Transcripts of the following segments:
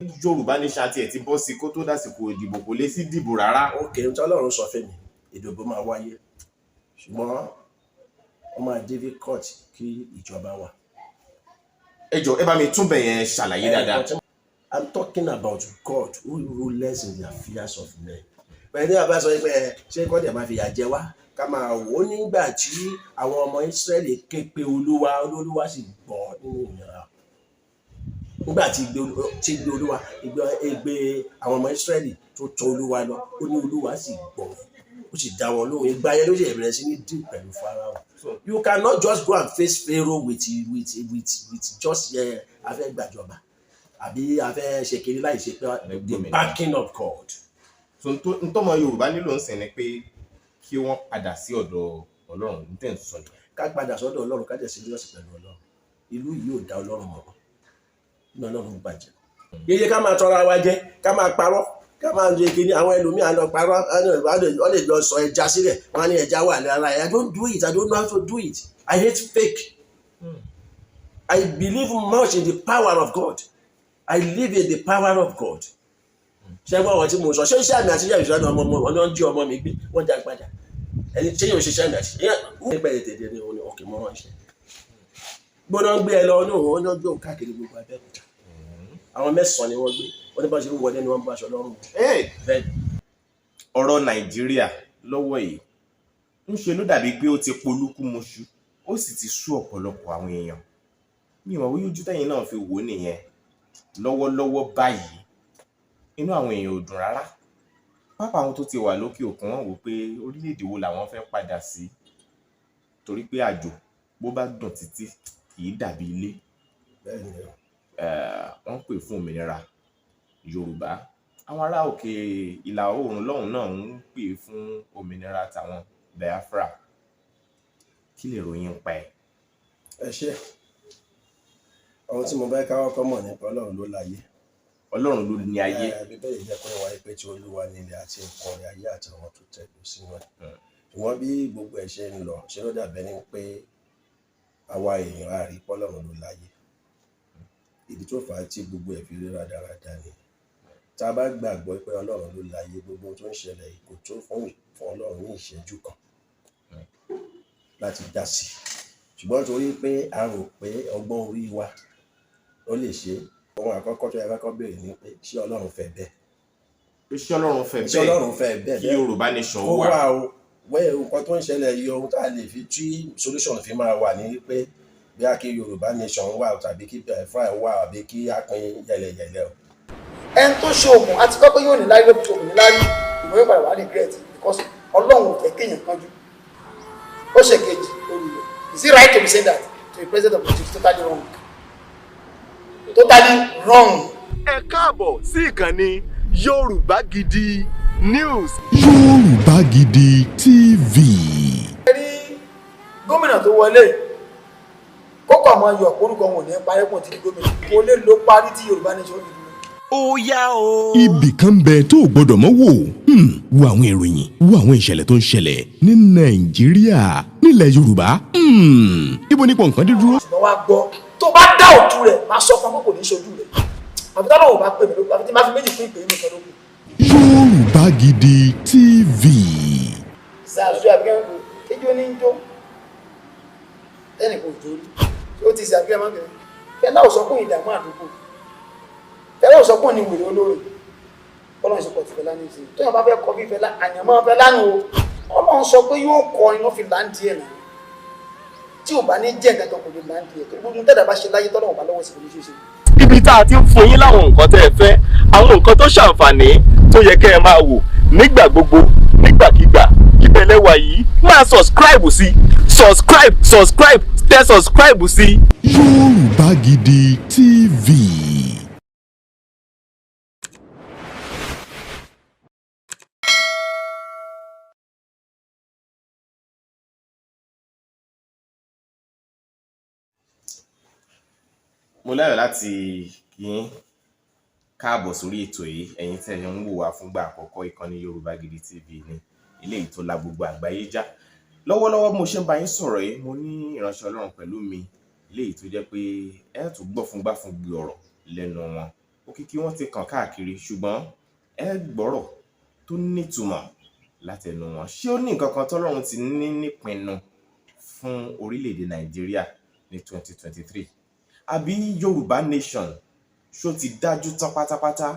Yorùbá ní ṣáàtì ẹ̀ ti bọ́ sí kó tó dásìkò ìdìbò kò lè sí dìbò rárá. Òkè ń tọ́lọ́run sọ fún mi ìdìbò máa wáyé ṣùgbọ́n wọ́n máa difficult kí ìjọba wà. Ẹ jọ̀ọ́ ẹ bá mi túbẹ̀ yẹn ṣàlàyé dáadáa. I'm talking about God who rules in the affairs of men. Pẹ̀lú àbá sọ pé ṣé kọ́ dẹ̀ máa fi yà jẹ wá ká máa wò ó nígbà tí àwọn ọmọ Ísírẹ́lì ké pe Olúwa sì gbọ́ nínú ìnira. Nígbà tí gbé Olúwa ìgbé àwọn ọmọ Ísírẹ́lì tó tọ̀ Olúwa lọ ó ní Olúwa sì gbọ́ ó sì dá wọn lóhùn. Ìgbà yẹn ló ṣe bẹ̀rẹ̀ sí ní dín pẹ̀lú Fáráò. You cannot just go and face Pharaoh with just afẹ́ gbàjọba àbí afẹ́ ṣe kiri láì ṣe pé the backing of God. So ntọ́mọ Yorùbá nílò ń sìn ni pé kí wọ́n padà sí ọ̀dọ̀ Ọlọ́run ní tẹ̀ ń sọ ni. Ká padà sọ́dọ̀ Ọlọ́run ká jẹ́ serious pẹ̀lú Ọlọ́run. Ìlú yìí ò dá Ọlọ́run mọ̀ ní Ọlọ́run bàjẹ́. Yeye ká máa tọra wa jẹ ká máa parọ́ ká máa jẹ kí ni àwọn ẹlòmíà lọ parọ́ wọ́n lè lọ sọ ẹja sílẹ̀ wọ́n á ní ẹja wà lára ẹ̀. I don't do it. I don't know how to do it. I hate fake. I believe much in the power of God. I live in the power of God. Ṣé wọ́n wọ́n tí mo sọ ṣé iṣẹ́ àmì àti iṣẹ́ ìṣẹ́ ọmọ ọmọ jí ọmọ mi gbé wọ́n já padà ẹni ṣé yóò ṣiṣẹ́ àmì àti nígbà ètè ní òní ọkẹ́ mọ́ wọn ṣe gbọ́dọ̀ gbé ẹ lọ ní òun ọjọ́ gbé káàkiri gbogbo Abẹ́òkúta àwọn 9 ni wọ́n gbé wọ́n ní bá ṣe ń wọlé ni wọ́n bá aṣọ lọ́rùn. Ọ̀rọ̀ Nàìjíríà lọ́wọ́ yìí ń ṣe ló dàbí pé ó ti polúkú mọṣú ó sì ti sú ọ̀pọ̀lọpọ̀ àwọn èèyàn mi ò mọ̀ wí ojú tẹ́yìn náà fi wò ó nìyẹn lọ́wọ́lọ́wọ́ báyìí inú àwọn èèyàn ò dùn rárá pápá àwọn tó ti wà lókè òkun wọ́n wò pé orílẹ̀-èdè wo làwọn fẹ́ padà sí torí pé àjò bó bá dùn títí kì í dàbí ilé. Wọ́n pè fún òmìnira Yorùbá àwọn ará òkè ìlà oòrùn lọ́hùn náà ń pè fún òmìnira tàwọn Biafra kí lè ròyìn pa ẹ̀. Ẹ ṣé àwọn tí mo bá káwọ́ kọ́ mọ̀ nípa Ọlọ́run ló láyé. Ọlọ́run ló ní ayé. Bíbélì jẹ́ pé wáyé pé tí Olúwa ní ilẹ̀ àti nǹkan rẹ̀ ayé àti àwọn tó tẹ̀lé sínú ẹ̀. Ṣùgbọ́n bí gbogbo ẹ̀ ṣe ń lọ ṣe ló dàbẹ́ ní pé àwa èèyàn á rí pọ́lọ́run ló láyé. Ìdí tó fà á tí gbogbo ẹ̀ fi rí rádaràda ni. Tá a bá gbàgbọ́ pé Ọlọ́run ló láyé gbogbo tó ń ṣẹlẹ̀ kò tó fún Ọlọ́run ní ìṣẹ́jú kan láti dá sí. Ṣùgbọ́n torí pé a rò pé ọgbọ́n orí wa ó lè ṣe ohun àkọ́kọ́ tó yẹ kọ́kọ́ béèrè ni pé ṣé Ọlọ́run fẹ́ bẹ́ẹ̀. Ṣé Ọlọ́run fẹ́ bẹ́ẹ̀ kí Yorùbá nation wà. O wẹ́ nǹkan tó ń ṣẹlẹ̀ yìí ohun tá a lè fi tí solution fi máa wà ní pé bí a kí Yorùbá nation wà tàbí kí Biafra wà àbí kí a pín yẹlẹyẹlẹ o. Ẹni tó ṣe oògùn àti kọ́kọ́ yóò ní láyé ló fi oògùn láyé ìwé padà wà regret because Ọlọ́run ò fẹ́ kéèyàn kanjú. Ó ṣe kejì lórí rẹ̀. Is it right to be saying that to the president of the country? Totally wrong. Totally wrong. Ẹ káàbọ̀ sí ìkànnì Yorùbá Gidi News. Yorùbá Gidi TV. Ẹ rí gómìnà tó wọlé kókò àwọn ayọ̀ orúkọ wọn ò ní parí pọ̀ tí gómìnà kò lè ló parí tí Yorùbá nation fi dúró. Ó yá o. Ibì kan bẹ tó gbọdọ̀ mọ́ wò wo àwọn ìròyìn wo àwọn ìṣẹ̀lẹ̀ tó ń ṣẹlẹ̀ ní Nàìjíríà nílẹ̀ Yorùbá ibo nípò nǹkan dé dúró. Ṣùgbọ́n wá gbọ́ tó bá dá òtún rẹ̀ máa sọ fún kò ní ṣojú rẹ̀ àbí táwọn ò bá pè mí lóko àbí tí máa fi méjì fún ìpè mí kan lóko. Yorùbá Gidi TV. Ṣàṣù àbíkẹ́ kò kéjọ́ ní jó ẹnì kò jó rí ó ti ṣe àbíkẹ́ máa bẹ̀rẹ̀ Fẹlá ò sọ fún ìdààmú àdúgbò Fẹlá ò sọ fún ní wèrè olóore Ọlọ́run sọ pé ti Fẹlá ní ìsìn tó yàn bá fẹ́ kọ́ bí Fẹlá àyànmọ́ Fẹlá nù o Ọlọ́run sọ pé yóò kọ́ iná fi láǹdì ẹ̀ náà tí ò bá ní jẹ́ nǹkan kan kò lè láǹdì ẹ̀ tó gbogbo tẹ́lẹ̀ bá ṣe láyé tọ́lọ́run bá lọ́wọ́ sí kò ní ṣe. Ibi tá a ti ń fún yín láwọn nǹkan tẹ́ ẹ fẹ́ àwọn nǹkan tó ṣàǹfààní tó yẹ kẹ́ ẹ máa wò nígbà gbogbo nígbàkigbà ìbẹ̀lẹ̀ wà yìí máa subscribe sí tẹ subscribe sí. Yorùbá Gidi TV. Mo láyọ̀ láti yín káàbọ̀ sórí ètò yìí ẹ̀yin tí ẹ ń wò wá fúngbà àkọ́kọ́ ìkànnì Yorùbá Gidi TV ní ilé ìtò la gbogbo àgbáyé já lọ́wọ́lọ́wọ́ mo ṣe ń bá yín sọ̀rọ̀ yìí mo ní ìránṣẹ́ Ọlọ́run pẹ̀lú mi ilé ìtò jẹ́ pé ẹ tún gbọ́ fúngbà fún gbé ọ̀rọ̀ lẹ́nu wọn òkìkí wọn ti kàn káàkiri ṣùgbọ́n ẹ gbọ́rọ̀ tó nítumọ̀ látẹnu wọn. Ṣé ó ní nǹkan kan tọ́lọ́run ti ní nípinnu fún orílẹ̀-èdè Nàìjíríà ní 2023 àbí Yorùbá nation ṣó ti dájú tán pátápátá?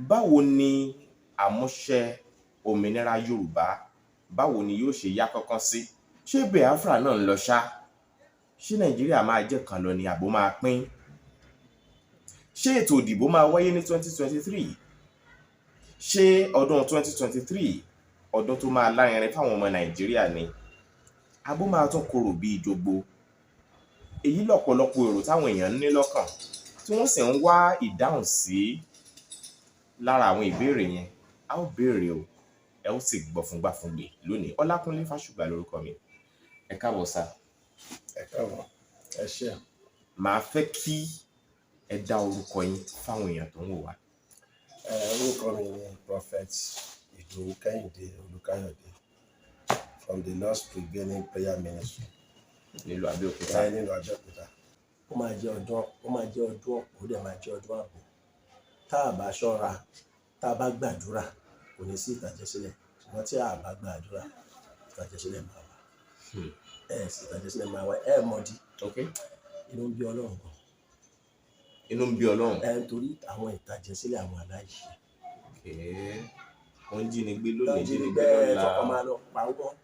Báwo ni àmúṣẹ òmìnira Yorùbá báwo ni yóò ṣe yá kánkán sí? Ṣé Biafra náà ń lọ ṣá? Ṣé Nàìjíríà máa jẹ́ kan lọ ni àbó máa pín? Ṣé ètò ìdìbò máa wáyé ní 2023? Ṣé ọdún 2023 ọdún tó máa lárinrin fáwọn ọmọ Nàìjíríà ni àbó máa tún korò bí ìjogbo? Èyí lọ́pọ̀lọpọ̀ èrò táwọn èèyàn ní lọ́kàn tí wọ́n sì ń wá ìdáhùn sí lára àwọn ìbéèrè yẹn. A ó béèrè o, ẹ ó sì gbọ́ fúngbà fúngbè lónìí. Ọlákúnlé Fásùgbà lórúkọ mi. Ẹ káàbọ̀ sá. ẹ káàbọ̀, ẹ ṣé. Màá fẹ́ kí ẹ dá orúkọ yín fáwọn èèyàn tó ń wò wá. Orúkọ mi ni Prophet Ìdòwú Kẹ́hìndé Olúkáyọ̀dé from the Lost Prevailing Prayer Ministry Nílùú Abẹ́òkúta. nínú Abẹ́òkúta. Ó máa jẹ́ ọdún ó dẹ̀ máa jẹ́ ọdún ààbò. Tá a bá ṣọ́ra, tá a bá gbàdúrà, kò ní sí ìtàjẹ̀sílẹ̀. Ṣùgbọ́n tí a bá gbàdúrà, ìtàjẹ̀sílẹ̀ máa wà. Ìtàjẹ̀sílẹ̀ máa wà. Mọ̀dí. Inú ń bí Ọlọ́run gan. Inú ń bí Ọlọ́run. Nítorí àwọn ìtàjẹ̀sílẹ̀ àwọn aláìṣẹ̀. Wọ́n jí ni gbé lónìí, jí ni gbé Bẹ́ẹ̀ lọ́la. tọkọ máa lọ pa wọ́n.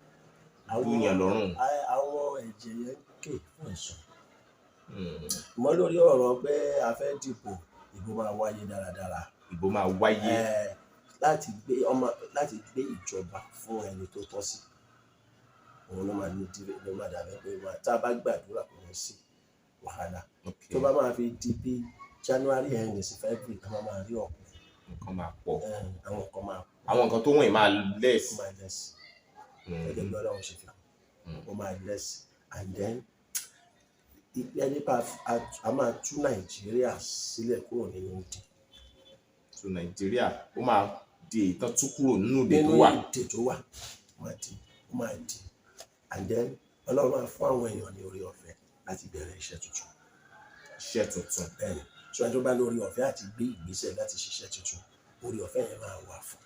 Dúnyàn lọ́rùn. Àwọn ẹ̀jẹ̀ yẹn ké fún ẹ̀sùn. Mọ́ lórí ọ̀rọ̀ pé a fẹ́ dìbò, ìbò máa wáyé dáradára. Ìbò máa wáyé. Láti gbé ìjọba fún ẹni tó tọ́ sí. Òun ló máa ní ló máa dàbí pé tá a bá gbàdúrà kò ní sí wàhálà. Tó bá máa fi di bí January end sí February, a máa rí ọ̀pọ̀. Nǹkan máa pọ̀. Àwọn nǹkan máa pọ̀. Àwọn nǹkan tó wọ̀nyí máa less. Ó máa less. Gẹ́gẹ́ bí Ọlọ́run ṣe fi hàn. Ó máa less. And then nípa a máa tú Nàìjíríà sílẹ̀ kúrò nínú ìdè. So Nàìjíríà ó máa di ìtàn tú kúrò nínú ìdè tó wà. Nínú ìdè tó wà ó máa di. And then Ọlọ́run máa fún àwọn èèyàn ní orí ọ̀fẹ́ láti bẹ̀rẹ̀ iṣẹ́ tuntun. Iṣẹ́ tuntun. Bẹ́ẹ̀ni, ṣùgbọ́n tó bá ní orí ọ̀fẹ́ àti gbé ìgbésẹ̀ láti ṣiṣẹ́ tuntun, orí ọ̀fẹ́ yẹn máa wà fún.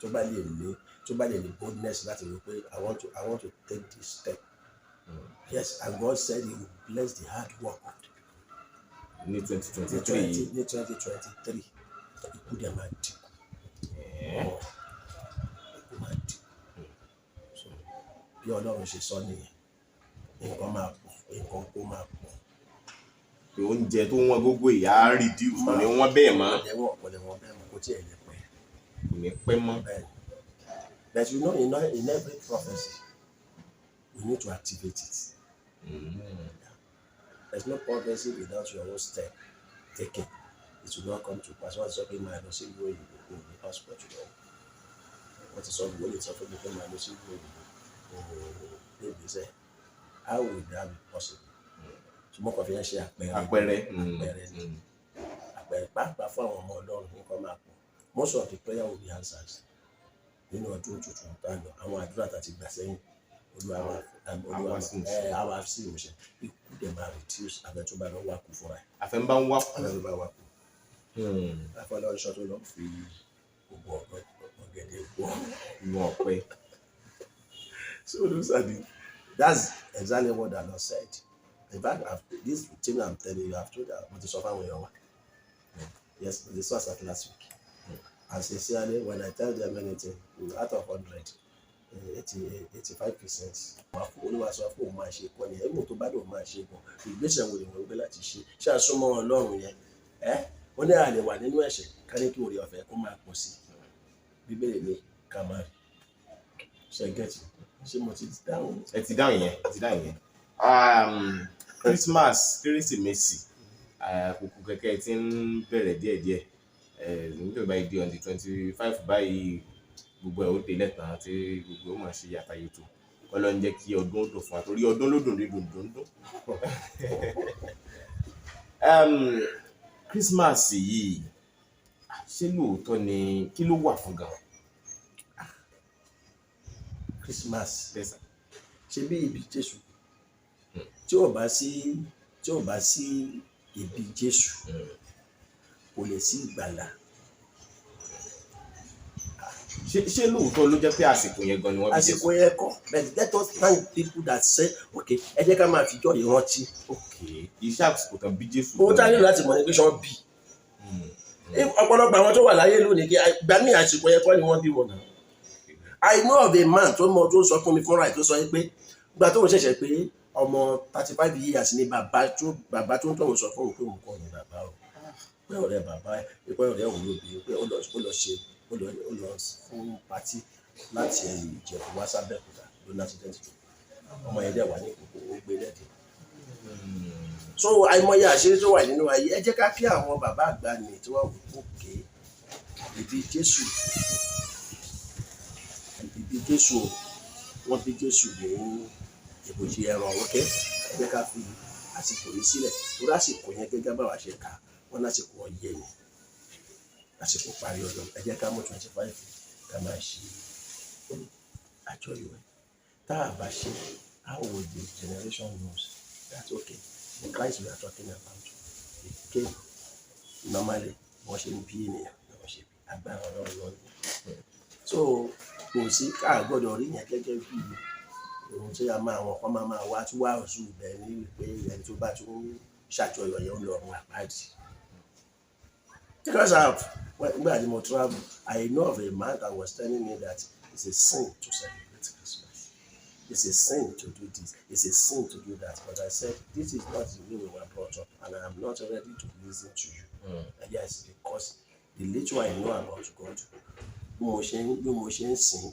Tó bá lè ní boldness láti rí pé I want to take this step. Yes, and God said he will bless the hard work of the Ní 2023. ní 2023 ikú dẹ̀ máa dínkù. Ikú máa dínkù. So bí Ọlọ́run ṣe sọ nìyẹn, nǹkan máa pọ̀, nǹkan kó máa pọ̀. Pé oúnjẹ tó wọ́n gógó ìyá reduce kò ní wọ́n bẹ́ẹ̀ mọ́. Ọ̀pọ̀lọpọ̀ wọn bẹ́ẹ̀ mọ́ kó tí ẹ̀ lè pẹ́. Kò ní pẹ́ mọ́. Bẹ́ẹ̀ni. But you know, in every prophecy, we need to activate it. There's no prophecy without your own step taken. It will not come to pass. What's up in my no see you in the hospital today? What is up when it's up in my no see you in the say, how would that be possible? So more confidential Àpẹẹrẹ. Pàápàá fún àwọn ọmọ Ọlọ́run nǹkan máa pọ̀. Most of the prayer will be answered. Nínú ọdún tuntun tá a lọ, àwọn àdúrà tá a ti gbà sẹ́yìn, Olúwa àwa sí ìmúṣẹ. Ikú dẹ̀ máa reduce abẹ́ tó bá lọ wá kú fúnra ẹ̀. Àfẹ́ ń bá ń wá kú. Abẹ́ tó bá wá kú. Afọlọ́runṣọ́ tó lọ fi gbogbo ọ̀gẹ̀dẹ̀ wọ̀ inú ọ̀pẹ. So that's exactly what the Lord said. In fact, this thing I'm telling you, I've told that mo ti sọ fáwọn èèyàn wa. Yes, this was at last week. And sincerely, when I tell them anything, out of 100, 85%, Olúwa sọ fún òun máa ṣe kọ́ ni ẹ̀mú tó bá dùn máa ṣe bọ̀. Ìgbésẹ̀ wo ni wọ́n gbé láti ṣe? Ṣé àsomọ́ Ọlọ́run yẹn? Wọ́n ní àlè wà nínú ẹ̀ṣẹ̀ ká ní kí oore ọ̀fẹ́ kó máa pọ̀ sí. Bíbélì ní ká máa rí. Ṣé gẹ́tì? Ṣé mo ti dáhùn? Ẹ ti dáhùn yẹn. Christmas, Kérésìmesì, àkókò kẹ̀kẹ́ tí ń bẹ̀rẹ̀ díẹ̀díẹ̀. Nígbà báyìí di on the 25 báyìí gbogbo ẹ̀ ó dé lẹ́tàn àti gbogbo ó máa ṣe yàtàyè tó. Kọ́lọ́ ń jẹ́ kí ọdún ó dùn fún wa torí ọdún ló dùn dùn. Christmas yìí ṣé lóòótọ́ ni kí ló wà fún gan? Christmas ṣe bí ibi Jésù tí ò bá sí ibi Jésù kò lè sí ìgbàlà. ṣé lóòótọ́ ló jẹ́ pé àsìkò yẹn gan ni wọ́n bí Jésù? Àsìkò yẹn kọ́, but let us thank people that say okay ẹ jẹ́ ká máa fìjọ ìrántí. iṣẹ́ àsìkò tán bí Jésù. ohun tá a nílò láti mọ̀ ní pé ṣọ́ bí ọ̀pọ̀lọpọ̀ àwọn tó wà láyé lónìí kí gbà mí àsìkò yẹn kọ́ ni wọ́n bí wọn náà. I know of a man tó sọ fún mi fúnra ẹ̀ tó sọ pé gbà tó ń ṣẹ̀ṣẹ̀ pé ọmọ 35 years ni bàbá tó ń tọ̀hún sọ fún òun pé òun kọ́ ni bàbá o pé ọ̀rẹ́ bàbá ẹ̀ pé ọ̀rẹ́ òun ló bí pé ó lọ fún pátì láti Ìjẹ̀bú wá sábẹ́òkúta ló ní accident tó ọmọ yẹn dẹ̀ wà ní ìkókó ó gbé lẹ́dẹ̀. So àìmọye àṣírí tó wà nínú ayé ẹ jẹ́ ká kí àwọn bàbá àgbà ní tí wọ́n wò ókè ìbí Jésù wọ́n bí Jésù ní ìbòjì ẹran òkè ẹ jẹ́ ká fi àsìkò yìí sílẹ̀ torí àsìkò yẹn gẹ́gẹ́ báwa ṣe kà wọ́n lásìkò ọyẹ́ ni àsìkò parí ọdún ẹ jẹ́ ká mú 25 ká máa ṣe àjọyọ̀ ẹ̀ tá a bá ṣe how will the generation knows that okay the Christ we are talking about he came normally wọ́n ṣe ń bí ènìyàn wọ́n ṣe agbára Ọlọ́run lọ́nà so kò sí ká gbọ́dọ̀ rí yẹn gẹ́gẹ́ bí ohun tí a máa wọn kọ́ máa wá tí wàá ọ̀sùn bẹ́ẹ̀ ní pé ẹni tó bá tún ṣàjọyọ̀ yẹn ń lọ ọ̀run àpáàdì. Because when I travel, I know of a man that was telling me that it's a sin to celebrate Christmas. It's a sin to do this. It's a sin to do that. But I said, this is not the way we were brought up, and I am not ready to listen to you. And yes, because the little I know about God, mo ṣe ń sìn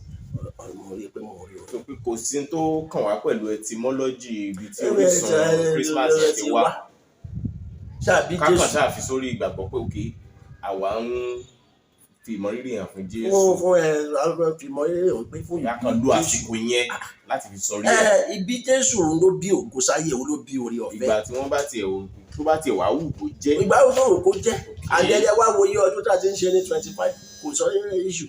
mo rí pé mo rí o. Kò sí tó kàn wá pẹ̀lú etymology ibi tí orísun Christmas yẹn ti wá. Kákan ṣáà fi sórí ìgbàgbọ́ pé òkè àwa ń fi ìmọ̀rírì hàn fún Jésù. fún àwọn fi ìmọ̀rírì hàn pé fún ìyá kan lo àsìkò yẹn láti fi sọrí ẹ̀. Ibi Jésù ló bí ògo sáyé òun ló bí orí ọ̀fẹ́. Ìgbà tí wọ́n bá tiẹ̀ wá wù kó jẹ́. Ìgbà tó wù kó jẹ́ àjẹjẹ wá wo iye ọdún tá a ti ń ṣe ní 25 kò sọ iṣu.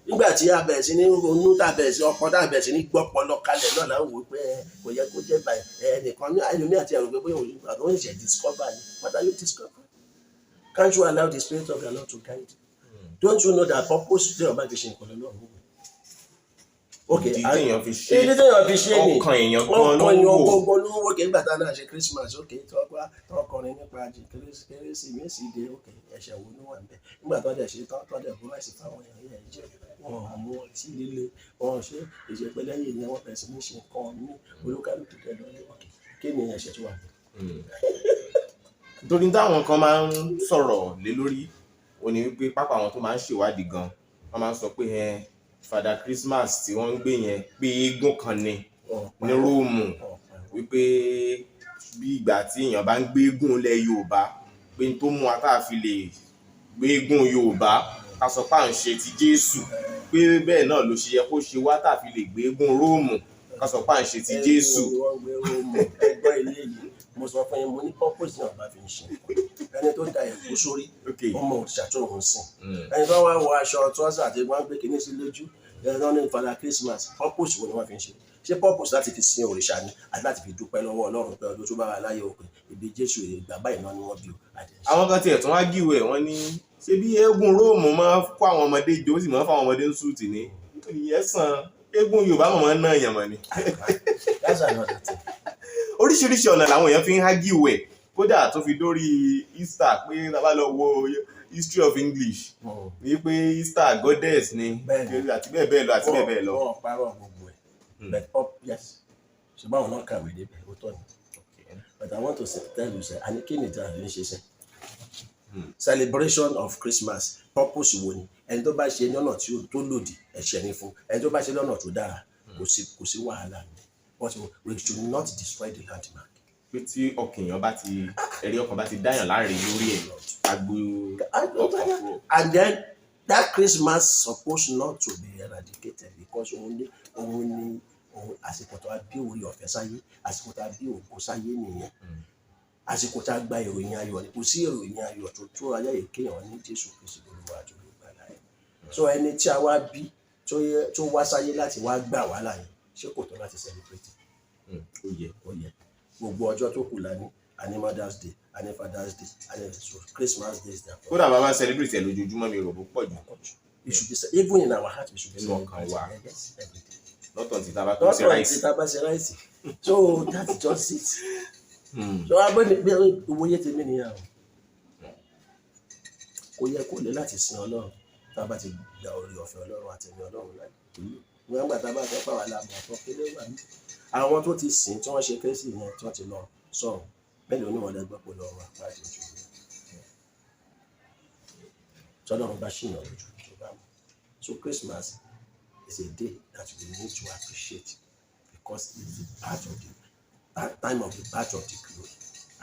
Nígbà tí a bẹ̀rẹ̀ sí ní ronú tá a bẹ̀rẹ̀ sí ọkọ tá a bẹ̀rẹ̀ sí ní gbọ́pọlọ kalẹ̀ náà láwọn wò pé kò yẹ kó jẹ́ báyìí ẹnìkan ní ẹlòmíì àti ẹ̀rọ pé bóyá òun ìgbà tó ń ṣe discover ni what are you discovering? Can't you allow the spirit of the Lord to guide you? Don't you know that purpose tí ọba fi ṣe nǹkan lọ́wọ́ wò? Okay, ìdí téèyàn fi ṣe ni ọkàn èèyàn gan ló gbogbo ló wò kí nígbà tá a náà ṣe Christmas okay tọkọrin nípa Kérésìmesì dé okay ẹ̀ṣẹ̀ wo ló wà ń bẹ̀ nígbà tó dẹ̀ ṣe tó dẹ̀ bú láìsí fáwọn èèyàn yẹn jẹ́ wọn mú ọtí líle wọn ṣe ìṣèpẹ́ lẹ́yìn ni wọ́n bẹ̀rẹ̀ sí ní ṣe nǹkan ní olúkálùkù tẹ̀ lọ́lẹ́ okay kí ni ẹ̀ṣẹ̀ tó wà bẹ̀. Torí táwọn kan máa ń sọ̀rọ̀ lé lórí ó ní wípé pápá àwọn tó máa ń ṣèwádìí gan wọ́n máa ń sọ pé Father Christmas tí wọ́n ń gbé yẹn pé eégún kan ni ní Róòmù wípé bí ìgbà tí èèyàn bá ń gbé eégún lẹ̀ Yorùbá pé tó mú wa tá a fi lè gbé eégún Yorùbá ká sọ pé à ń ṣe ti Jésù pé bẹ́ẹ̀ náà ló ṣe yẹ kó ṣe wá tá a fi lè gbé eégún Róòmù ká sọ pé à ń ṣe ti Jésù. ẹgbẹ́ ilé yìí mo sọ fún yín mo ní purpose náà bá fi ń ṣe ẹni tó da ẹ̀kú sórí ọmọ òrìṣà tó ń sìn ẹni tó wá wọ aṣọ trọ́sà àti wọ́n gbé kinní sí lójú ẹni ní Father Christmas purpose wo ni wọ́n fi ń ṣe purpose láti fi sin òrìṣà ni àti láti fi dúpẹ́ lọ́wọ́ Ọlọ́run pé ọdún tó bá wà láyé òpin ìbí Jésù ìgbà báyìí náà ni wọ́n bí o. Àwọn kan tiẹ̀ tún wá gíwẹ̀ wọ́n ní ṣé bí eégún Róòmù máa kó àwọn ọmọdé jó sì máa fáwọn ọmọdé ń sùtì ní ìyẹn sàn eégún Yorùbá mọ̀ ń ná èèyàn mọ̀ ni. Oríṣiríṣi ọ̀nà làwọn èèyàn fi ń hágíwẹ̀ kódà tó fi dórí Easter pé tábà lọ wo history of English ní pé Easter goddess ni àti bẹ́ẹ̀ bẹ́ẹ̀ lọ àti bẹ́ẹ̀ bẹ́ẹ̀ lọ. wọ́n parọ́ gbogbo ẹ̀ but up yes ṣùgbọ́n àwọn náà kàwé débẹ̀ ó tọ́ ni but I want to tell you say àní kí ni ìjà àbí ń ṣe sẹ́ celebration of Christmas purpose wo ni ẹni tó bá ṣe lọ́nà tó lòdì ẹ̀ṣẹ̀ ni fún ẹni tó bá ṣe lọ́nà tó dára kò sí wàhálà ni but we should not destroy the landmark. Pé tí ọkàn bá ti ẹ̀rí ọkàn bá ti dáyàn láre lórí ẹ̀ agbo ọkàn. And then that Christmas supposed not to be eradicated because òun àsìkò tó a bí orí ọ̀fẹ́ sáyé àsìkò tó a bí ògo sáyé nìyẹn àsìkò tá a gba ìròyìn ayọ̀ ni kò sí ìròyìn ayọ̀ tó tó ayé ìkéyàn ní Jésù Kristi Olúwa àti Olùgbàlà ẹ̀ so ẹni tí a wá bí tó wá sáyé láti wá gbà wá láyé ṣé kò tó láti celebrate. Ó yẹ gbogbo ọjọ́ tó kù lání a ní Mother's Day, a ní Father's Day, a ní Christmas Day is there. kódà bàbá celebrate ẹ̀ lójoojúmọ́ mi rò bó pọ̀ jù. It should be even in our heart we should be Nínú ọkàn wa. yes, every day. lọ́tọ̀ tí tá a bá tó sí rice. Not until rice. So that's just it. So abẹ́ni owóye tèmi nìyẹn o. Kò yẹ kó lè láti sin Ọlọ́run tá a bá ti gba orí ọ̀fẹ́ Ọlọ́run àti ẹ̀mí Ọlọ́run láì. Wọ́n gbà tá a bá fẹ́ pàwọn aláàbò ọ̀tọ̀ kéde wà ní. Àwọn tó ti sìn tí wọ́n ṣe kérésì yẹn tí wọ́n ti lọ sọ̀rọ̀ bẹ́ẹ̀ ni oníwọ̀n lẹ́gbẹ́ pọ̀ lọ́wọ́ àpáàdé ojú mi. Sọlọ́run bá ṣìyàn lójú tó bá mọ̀. So Christmas is a day that we need to appreciate because it's the part of the time of the birth of the glory,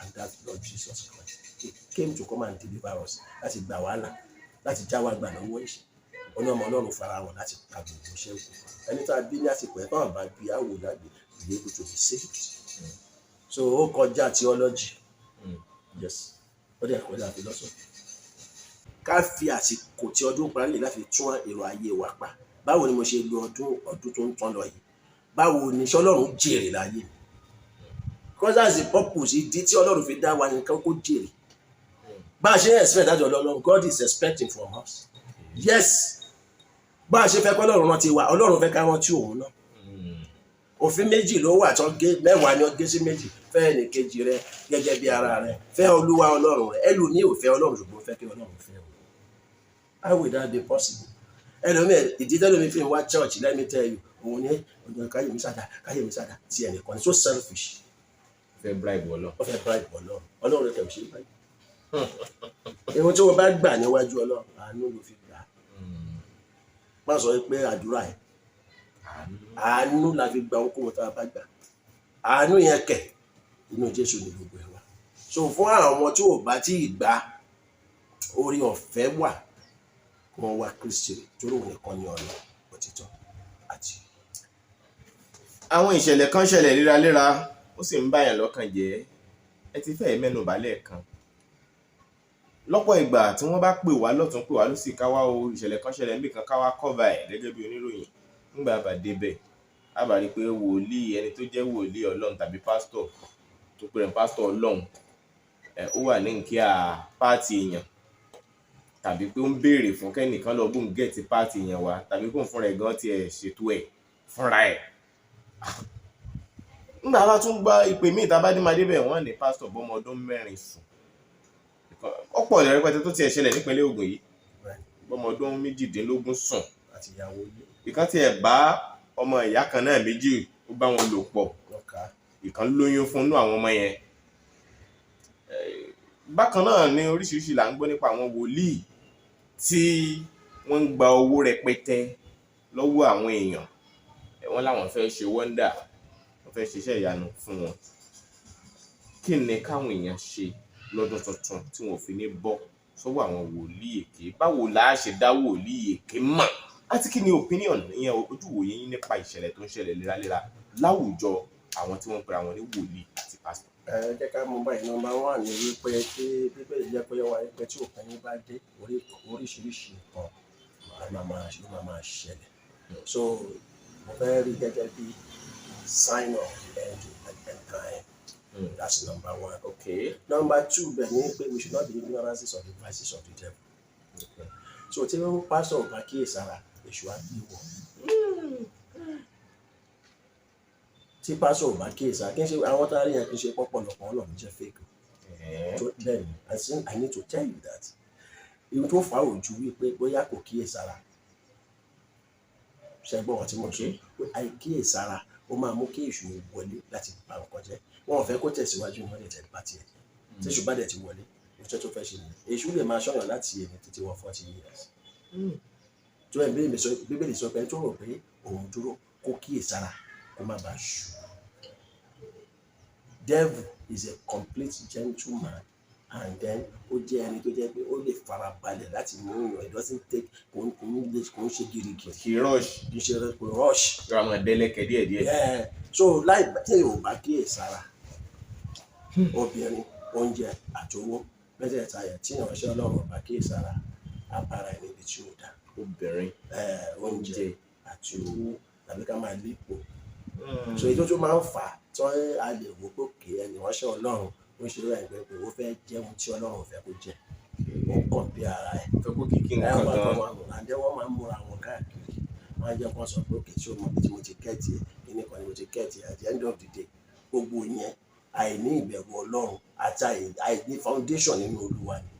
and that's Lord Jesus Christ. He came to come and deliver us. Láti gbà wá là, láti já wa gbà lọ́wọ́ ìṣẹ́. Ó ní ọmọ Ọlọ́run farahàn láti pa gbogbo iṣẹ́ òkú. Ẹni tá a bí ní àsìkò ẹ̀ náà bá bí àwò lágbè be able to be saved. So ó kọjá theology. Yes. Ó dẹ̀ kọjá philosophy. Ká fi àsìkò tí ọdún parí láti tún èrò ayé wa pa. Báwo ni mo ṣe lo ọdún tó ń tán lọ yìí? Báwo ni Ọlọ́run jèrè láyé mi? Because that's the purpose. Ìdí tí Ọlọ́run fi dá wa nìkan kó jèrè. Bá a ṣe expect láti Ọlọ́run, God is expecting from us. Yes. Bá a ṣe fẹ́ kọ́ Ọlọ́run rántí wa, Ọlọ́run fẹ́ ká rántí òun náà. Òfin méjì ló wà tó gé mẹ́wàá ni ó gé sí méjì. Fẹ́ ẹnìkejì rẹ gẹ́gẹ́ bí ara rẹ. Fẹ́ Olúwa Ọlọ́run rẹ. Ẹlòmíì ò fẹ́ Ọlọ́run ṣùgbọ́n fẹ́ kí Ọlọ́run fẹ́ o. How will that be possible? Ẹlòmíì ìdí tẹ́lòmíì fi ń wá church, let me tell you, òun ní ọjọ́ káyọ̀mí sáda tí ẹnìkan ni so selfish. fẹ́ bribe Ọlọ́run. Ó fẹ́ bribe Ọlọ́run. Ọlọ́run rẹ̀ kẹ̀wé ṣe báyìí. Ohun tí wọ́n bá gbà níwájú Ọlọ́run, àánú ló fi gbà. Má sọ pé àdúrà ẹ̀. Àánú la fi gba ohunkóhun tá a bá gbà. Àánú yẹn kẹ̀ inú Jésù ní gbogbo ẹ̀ wá. So fún àwọn tí ò bá tí ì gbà, orí ọ̀fẹ́ wà kí wọ́n wá Kristi torí òun nìkan ní ọ̀nà òtítọ́ àti. Àwọn ìṣẹ̀lẹ̀ kan ṣẹlẹ̀ léraléra ó sì ń báyàn lọ́kàn jẹ́. Ẹ ti fẹ́ẹ̀ mẹ́nu bàálẹ̀ kan. Lọ́pọ̀ ìgbà tí wọ́n bá pè wá lọ́tún pè wá lósì káwá o ìṣẹ̀lẹ̀ kan ṣẹlẹ̀ níbi kan káwá kọ́va ẹ̀ gẹ́gẹ́ bí oníròyìn. Nígbà bá débẹ̀ a bá rí pé wòlíì ẹni tó jẹ́ wòlíì Ọlọ́run tàbí pásítọ̀ tó pè rẹ̀ pásítọ̀ Ọlọ́run ó wà ní nkíà páàtì èèyàn tàbí pé ó ń béèrè fún kẹ́nìkan lọ bóun gẹ̀ẹ́tì páàtì èèyàn wa tàbí kóun fúnra ẹ̀ gan tiẹ̀ ṣètò ẹ̀ fúnra ẹ̀. Nígbà bá tún gba ìpè míì tá a bá dé máa débẹ̀ wọ́n ní pásítọ̀ bọ́mọ ọdún 4 sùn. Ọ̀pọ̀ ọ̀lẹ́ rẹpẹtẹ tó tiẹ̀ ṣẹlẹ̀ nípínlẹ̀ Ògùn yìí bọ́mọ ọdún 18 sùn. Àti ìyàwó ilé. Ìkan tiẹ̀ bá ọmọ ìyá kan náà méjì ó bá wọn lò pọ̀. Ìkan lóyún fún inú àwọn ọmọ yẹn. Bákan náà ni oríṣiríṣi là ń gbọ́ nípa àwọn wòlíì tí wọ́n ń gba owó rẹpẹtẹ lọ́wọ́ àwọn èèyàn. Wọ́n láwọn fẹ́ ṣe wọ́ndà, wọ́n fẹ́ ṣiṣẹ́ ìyanu fún wọn. Kí ni káwọn èèyàn ṣe lọ́dún tuntun tí wọ́n fi ní bọ́ sọ́wọ́ àwọn wòlíì èké? Báwo la ṣe dá wòlíì èké mọ̀? Àti kí ni opinion ìyẹn ojúwòye yín nípa ìṣẹ̀lẹ̀ tó ń ṣẹlẹ̀ léraléra láwùjọ àwọn tí wọ́n ń pera wọn ní wòlíì àti pásítọ̀? Jẹ́ ká mú báyìí nọ́mbà 1 ní wípé tí Bíbélì jẹ́ pé wá pé tí òpin bá dé oríṣiríṣi nǹkan máa ṣẹlẹ̀. So mo fẹ́ rí gẹ́gẹ́ bí sign of the end and time. That's number 1. Okay. Number 2 bẹ̀ ni pé we should not be ignorant of the vices of the devil. Okay. So tí wọ́n pásọ̀ ọ̀gá kíyèsára èṣù á bí wọ̀. Tí pásọ̀ ọ̀gá kíyèsára kí n ṣe àwọn tá a rí yẹn kí n ṣe pọ́pọ̀lọpọ̀ Ọlọ́run jẹ́ fake. So then I need to tell you that ohun tó fà á ojú wípé bóyá kò kíyèsára ṣẹ́gbọ́n tí mo ṣe pé àìkíyèsára ó máa mú kí èṣù wọlé láti bá nǹkan jẹ́. Wọn ò fẹ́ kó tẹ̀síwájú ní wọ́n lè tẹ̀lé bá tiẹ̀. Tí èṣù bá dẹ̀ ti wọlé iṣẹ́ tó fẹ́ ṣe nìyẹn. Èṣù lè máa ṣọ́yàn láti èmi títí wọ 40 years. Tó ẹ̀ Bíbélì sọ pé tó rò pé òun dúró kó kíyèsára kó má bàa ṣù. Devil is a complete gentleman and then ó jẹ́ ẹni tó jẹ́ pé ó lè fara balẹ̀ láti mú ìyàn. It doesn't take kò ń ṣe gírígì. Kì í rush. Kì í ṣe rush. Yóò máa dẹ́lẹ́kẹ̀ díẹ̀díẹ̀. So láì tí èèyàn bá kíyèsára obìnrin oúnjẹ àti owó mẹ́tẹ̀ẹ̀ta yẹn tí ìránṣẹ́ Ọlọ́run bá kíyèsára abara ẹni ibi tí ó dá. Obìnrin oúnjẹ àti owó tàbí ká máa lépo. So èyí tó máa ń fà tí a lè wò pé òkè ẹni ìránṣẹ́ Ọlọ́run ó ń ṣe lóra ìgbẹ́ pé ó fẹ́ jẹun tí Ọlọ́run fẹ́ kó jẹ ó kàn bí ara ẹ̀ fẹ́ kó kìkì nǹkan gan. àdé wọ́n máa ń múra wọn káàkiri wọ́n á jẹ́ kó sọ pé òkè tí ó mọ bí tí mo ti kẹ́ẹ̀tì ẹ̀ kíní kan ni mo ti kẹ́ẹ̀tì at the end of the day gbogbo yẹn àìní ìbẹ̀rù Ọlọ́run àti àìní foundation nínú Olúwa ni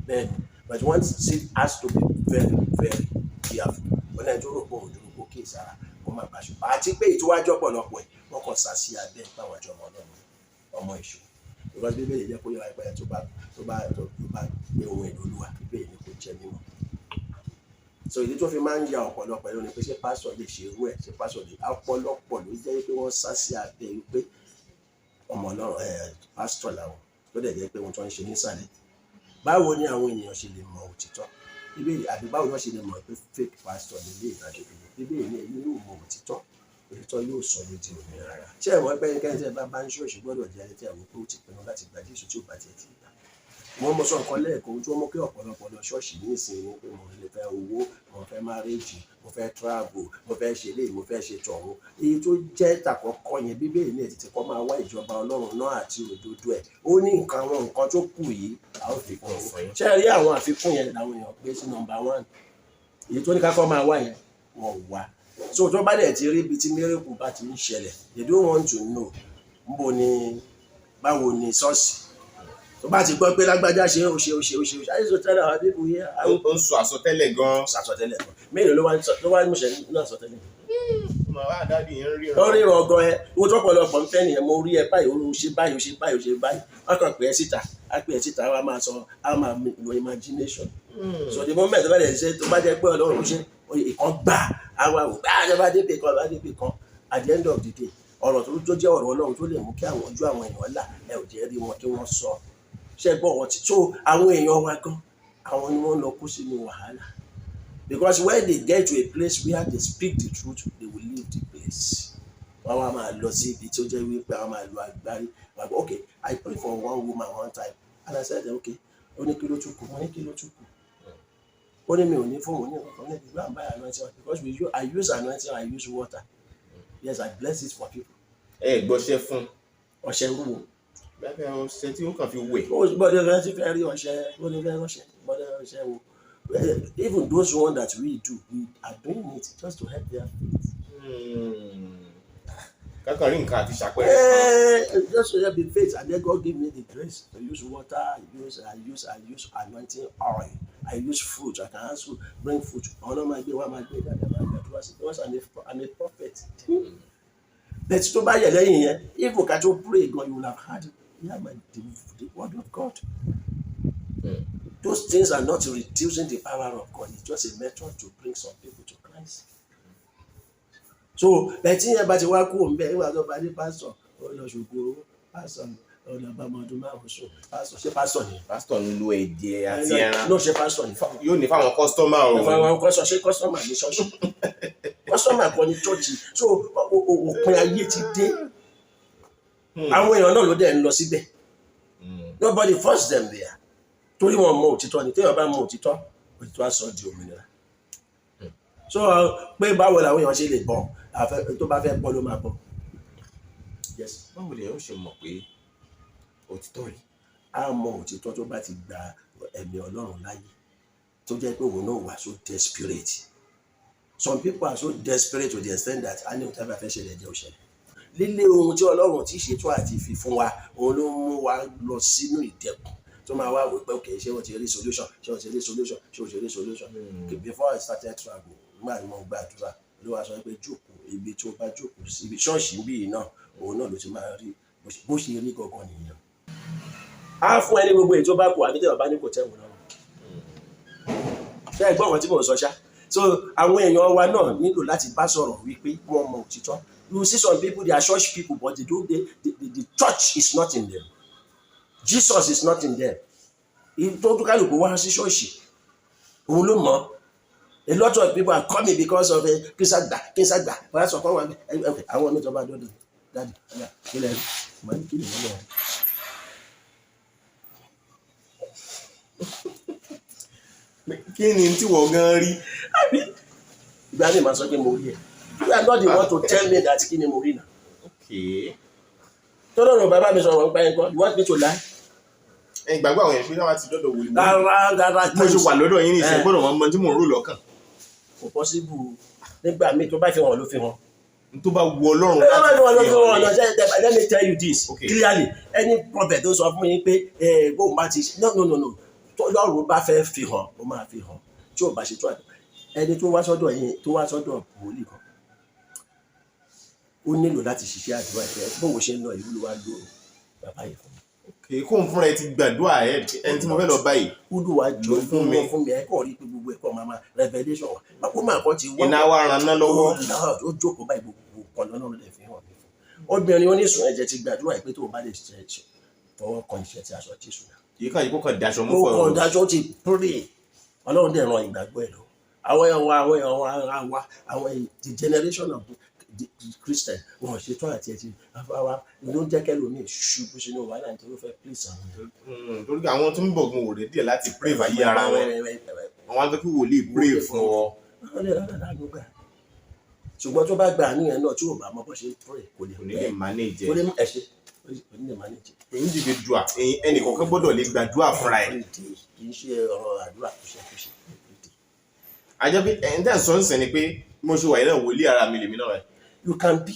bẹ́ẹ̀ ni but one still has to be very very careful wọ́n lẹ́yìn tó rò pé òun dúró kó kí ìsara kó má bá ṣùgbọ́n àti pé ìtúwájọ́ pọ̀lọpọ̀ ẹ̀ wọ́n kàn sá sí abẹ́ ìpàwọ̀ ọjọ́ ọmọ Ọlọ́run ọmọ ìṣó because Bíbélì jẹ́ kó yẹ wáyé pé tó bá gbé ohun èlò Olúwa Bíbélì ni kò jẹ́ mímọ́ so ìdí tó fi máa ń ya ọ̀pọ̀lọpọ̀ ló ní pé ṣé pásítọ̀ lè ṣe irú ẹ̀ ṣé pásítọ̀ lè ọ̀pọ̀lọpọ̀ ló jẹ́ pé wọ́n sá sí abẹ́ pé ọmọ Ọlọ́run pásítọ̀ làwọn tó dẹ̀ jẹ́ pé wọ́n tó ń ṣe nísàlẹ̀ báwo ni àwọn ènìyàn ṣe lè mọ òtítọ́ Bíbélì àbí báwo ni wọ́n ṣe lè mọ̀ pé fake pastor lè lé ìdájọ́ Bíbélì ní èyí yóò mọ òtítọ́ yóò sọ ní di òmìnira ṣé ẹ̀wọ̀n ẹgbẹ́ kẹ́hìn tí ẹ bá ń ṣọ́ọ̀ṣì gbọ́dọ̀ jẹ́ ẹni tí àwọn pé ó ti pinnu láti gba Jésù tí ó bá tiẹ̀ ti gbà wọ́n mọ sọ nǹkan lẹ́ẹ̀kan tí wọ́n mú kí ọ̀pọ̀lọpọ̀ lọ ṣọ́ọ̀ṣì ní ìsinmi pé mo lè fẹ́ owó mo fẹ́ márèjì mo fẹ́ travel mo fẹ́ ṣe eléyìí mo fẹ́ ṣe tọ̀hún èyí tó jẹ́ tàkọ́kọ́ yẹn Bíbélì ní ètìtì kọ́ máa wá ìjọba Ọlọ́run náà àti òdodo ẹ̀ ó ní àwọn nǹkan tó kù yìí a ó fi kún un ṣé ẹ rí àwọn àfikún yẹn làwọn èèyàn gbé sí number 1 èyí tó ní ká kọ́ máa wá yẹn wọ́n wá so tó bá dẹ̀ ti rí ibi tí miracle bá ti ń ṣẹlẹ̀ they don't want to know níbo ni báwo ni ṣọ́ọ̀ṣì tó bá ti gbọ́ pé lágbájá ṣe ó ṣe ayé sọ tẹ́lẹ̀ àwọn bíbù yẹn. ó ń sọ àsọtẹ́lẹ̀ gan. mélòó ló wá ń múṣẹ nínú àsọtẹ́lẹ̀. màá dábì yẹn ríran. ó ríran ọgọ ẹ owó tó pọ̀lọpọ̀ ń fẹ́ nìyẹn mo rí ẹ báyìí ó ṣe báyìí wọ́n kàn pé ẹ síta á pè ẹ síta wọ́n á máa sọ á máa lo imagination. so the moment tó bá dẹ̀ ṣe tó bá jẹ́ pé Ọlọ́run ṣe ìkan gbà á wà wò bá débè kan at the end of the day ọ̀rọ̀ tó jẹ́ ọ̀rọ̀ Ọlọ́run tó lè mú kí àwọn ojú àwọn èèyàn là ẹ ò jẹ́ rí wọn kí wọ́n sọ ṣe gbọ́ wọn ti so àwọn èèyàn wa gan àwọn ni wọ́n lọ kó sínú wàhálà because when they get to a place where they speak the truth they will leave the place wọ́n wá máa lọ sí ibi tí ó jẹ́ wípé àwọn máa lo agbárí wọ́n gbọ́ okay I pray for one woman one time and I said okay ó ní kí ló tún kù ó ní kí ló tún kù ó ní mi ò ní fún òun ní ọkàn ní ìgbà àbáyé anointing because I use anointing I use water yes I bless it for people. Gbọ́ṣẹ́ fún ọṣẹ wúwo. Bẹ́ẹ̀ ọṣẹ tí ó kàn fi wẹ̀. Ó gbọ́dọ̀ rẹ ti fẹ́ rí ọṣẹ ó ní fẹ́ ránṣẹ́ gbọ́dọ̀ ọṣẹ wo even those one that we do we are doing it just to help their faith. Kankan rí nǹkan àti ṣàpẹẹrẹ. Just to help the faith and then God give me the grace to use water I use anointing oil I use fruit I can also bring fruit ọ̀nà máa gbé wá máa gbé dáadáa máa gbàdúrà sí once I'm a prophet. But tó bá yẹ lẹ́yìn yẹn if you can to pray God you will have heard the word of God. Those things are not reducing the power of God it's just a method to bring some people to Christ. So bẹ̀tí yẹn bá ti wá kú òun bẹ́ẹ̀ ìwà tó bá dé pásítọ̀ ó lọ ṣògo pásítọ̀ ọ̀nà àbámọ́dún márùn sùn pásítọ̀ ṣé pásítọ̀ ni. Pásítọ̀ ń lo ẹ̀jẹ̀ àti ẹran. ló ṣe pásítọ̀ ni. yóò ní fáwọn kọ́sítọ́mà o. fáwọn kọ́sítọ̀ ṣé kọ́sítọ́mà ní ṣọ́ọ̀ṣì kọ́sítọ́mà kan ní ṣọ́ọ̀ṣì so òpin ayé ti dé àwọn èèyàn náà ló dẹ̀ ń lọ síbẹ̀ nobody force them there torí wọn mọ òtítọ́ ni téèyàn bá mọ òtítọ́ á sọ di òmìnira so pé báwo làwọn èèyàn ṣe lè bọ̀ tó bá fẹ́ bọ́ ló máa bọ̀. Yes, báwo lè yóò ṣe mọ̀ pé òtítọ́ yìí. A mọ òtítọ́ tó bá ti gba ẹ̀mí Ọlọ́run láyé tó jẹ́ pé òun náà wà so desperate. Some people are so desperate to the extent that a ní òtítọ́ bá fẹ́ ṣẹlẹ̀ jẹ́ òṣèlú. Lílé ohun tí Ọlọ́run ti ṣètò àti fi fún wa òun ló mú wa lọ sínú ìdẹ̀kùn tó máa wá wò pé okay ṣé wọ́n ti rí solution before I started travel nígbà tí mo gbàdúrà ló wá sọ pé jókòó ibi tó bá jókòó sí ibi ṣọ́ọ̀ṣì bíi náà òun náà ló ti máa rí bó ṣe rí gangan nìyẹn. A fún ẹni gbogbo èyí tó bá kù àbí tẹ̀wọ̀n bá ní kò tẹ̀wọ̀n náà. Ṣé ẹ̀gbọ́n wọn tí mò ń sọ ṣá? So àwọn èèyàn wa náà nílò láti bá sọ̀rọ̀ wípé wọ́n mọ òtítọ́. You see some people they are church people but the church is not in them. Jesus is not in them. Ìtọ́jú kálukú wá sí ṣọ́ọ̀ṣì òun ló mọ̀. A lot of people are coming because of kínsàgbà wọ́n á sọ fún wọn àwọn ọmọ ìjọba dọ́dọ̀ dáàdì kílẹ̀ mọ̀ ní kílẹ̀ mọ́ kí ni tí wọ́n gan rí. Ìgbà mi máa sọ pé mo rí ẹ̀. You are not the one to tell me that kí ni mo rí náà. Okay. tọ́lọ́run bàbá mi sọ̀rọ̀ nípa ẹ̀kọ́ you want me to lie. ìgbàgbọ́ àwọn èèyàn pé náà ti dọ́dọ̀ wòlíì. rárá mo ṣe wà lọ́dọ̀ yín ní ìṣẹ́ gbọ́dọ̀ wọn mọ tí mò ń rò lọ́kàn. kò possible nígbà míì tó bá fi hàn ló fi hàn. tó bá wu Ọlọ́run let me tell you this clearly any prophet tó sọ fún yín pé bóun bá ti no tọ́lọ́run bá fẹ́ fi hàn ó máa fi hàn tí ò bá ṣe tó àdúrà ẹni tó wá sọ́dọ̀ yín tó wá sọ́dọ̀ wòlíì kan ó nílò láti ṣiṣẹ́ àdúrà ẹ̀ bóun ṣe ń lọ ìlú wa lò bàbá yìí fún mi. kì í kóun fúnra ẹ ti gbàdúrà ẹ ẹni tí mo fẹ́ lọ báyìí. Olúwa jọ fún mi ẹ kọ́ rí pé gbogbo ẹ̀kọ́ máa revelation wa bàbá máa kọ́ ti wọ́n. iná wa ran ná lọ́wọ́. ó jókòó báyìí gbogbo kan lọ́nà ló lè fi hàn mí fún. obìnrin oníṣùn ẹ̀jẹ̀ ti gbàdúrà pé tóun bá lè ṣe fọwọ́ kan ìṣẹ́ tí aṣọ tí sùn. yìí kàn yìí kó kàn daṣọ mú ó fọwọ́. kàn daṣọ ti pray Ọlọ́run dẹ̀ ran ìgbàgbọ́ ẹ̀ lọ. àwọn the generation of the Christian wọn ṣe tó àti ẹtì afáwa ló ń jẹ́ kẹ́lò ní ṣubú sínú wàhálà nítorí ó fẹ́ please àwọn. torí àwọn tó ń bọ̀ gun òde díẹ̀ láti pray fàyè ara wọn àwọn á fẹ́ kí wòlíì pray fún ọ. ṣùgbọ́n tó bá gbà níyẹn náà tí ò bá mọ bó ṣe pray kò lè manage kò lè ẹ̀ṣẹ̀ kò lè manage. individual ẹnì kọ̀ọ̀kan gbọ́dọ̀ lè gbàdúrà fúnra ẹ̀. kì í ṣe ọ̀rọ̀ àdúrà kùṣẹ́kùṣẹ́. àjọ bí ẹni tẹ́ ẹ̀ sọ ń sẹ́ ni pé mo ṣe wà yìí náà wòlíì ara mi lèmi náà rẹ̀. You can be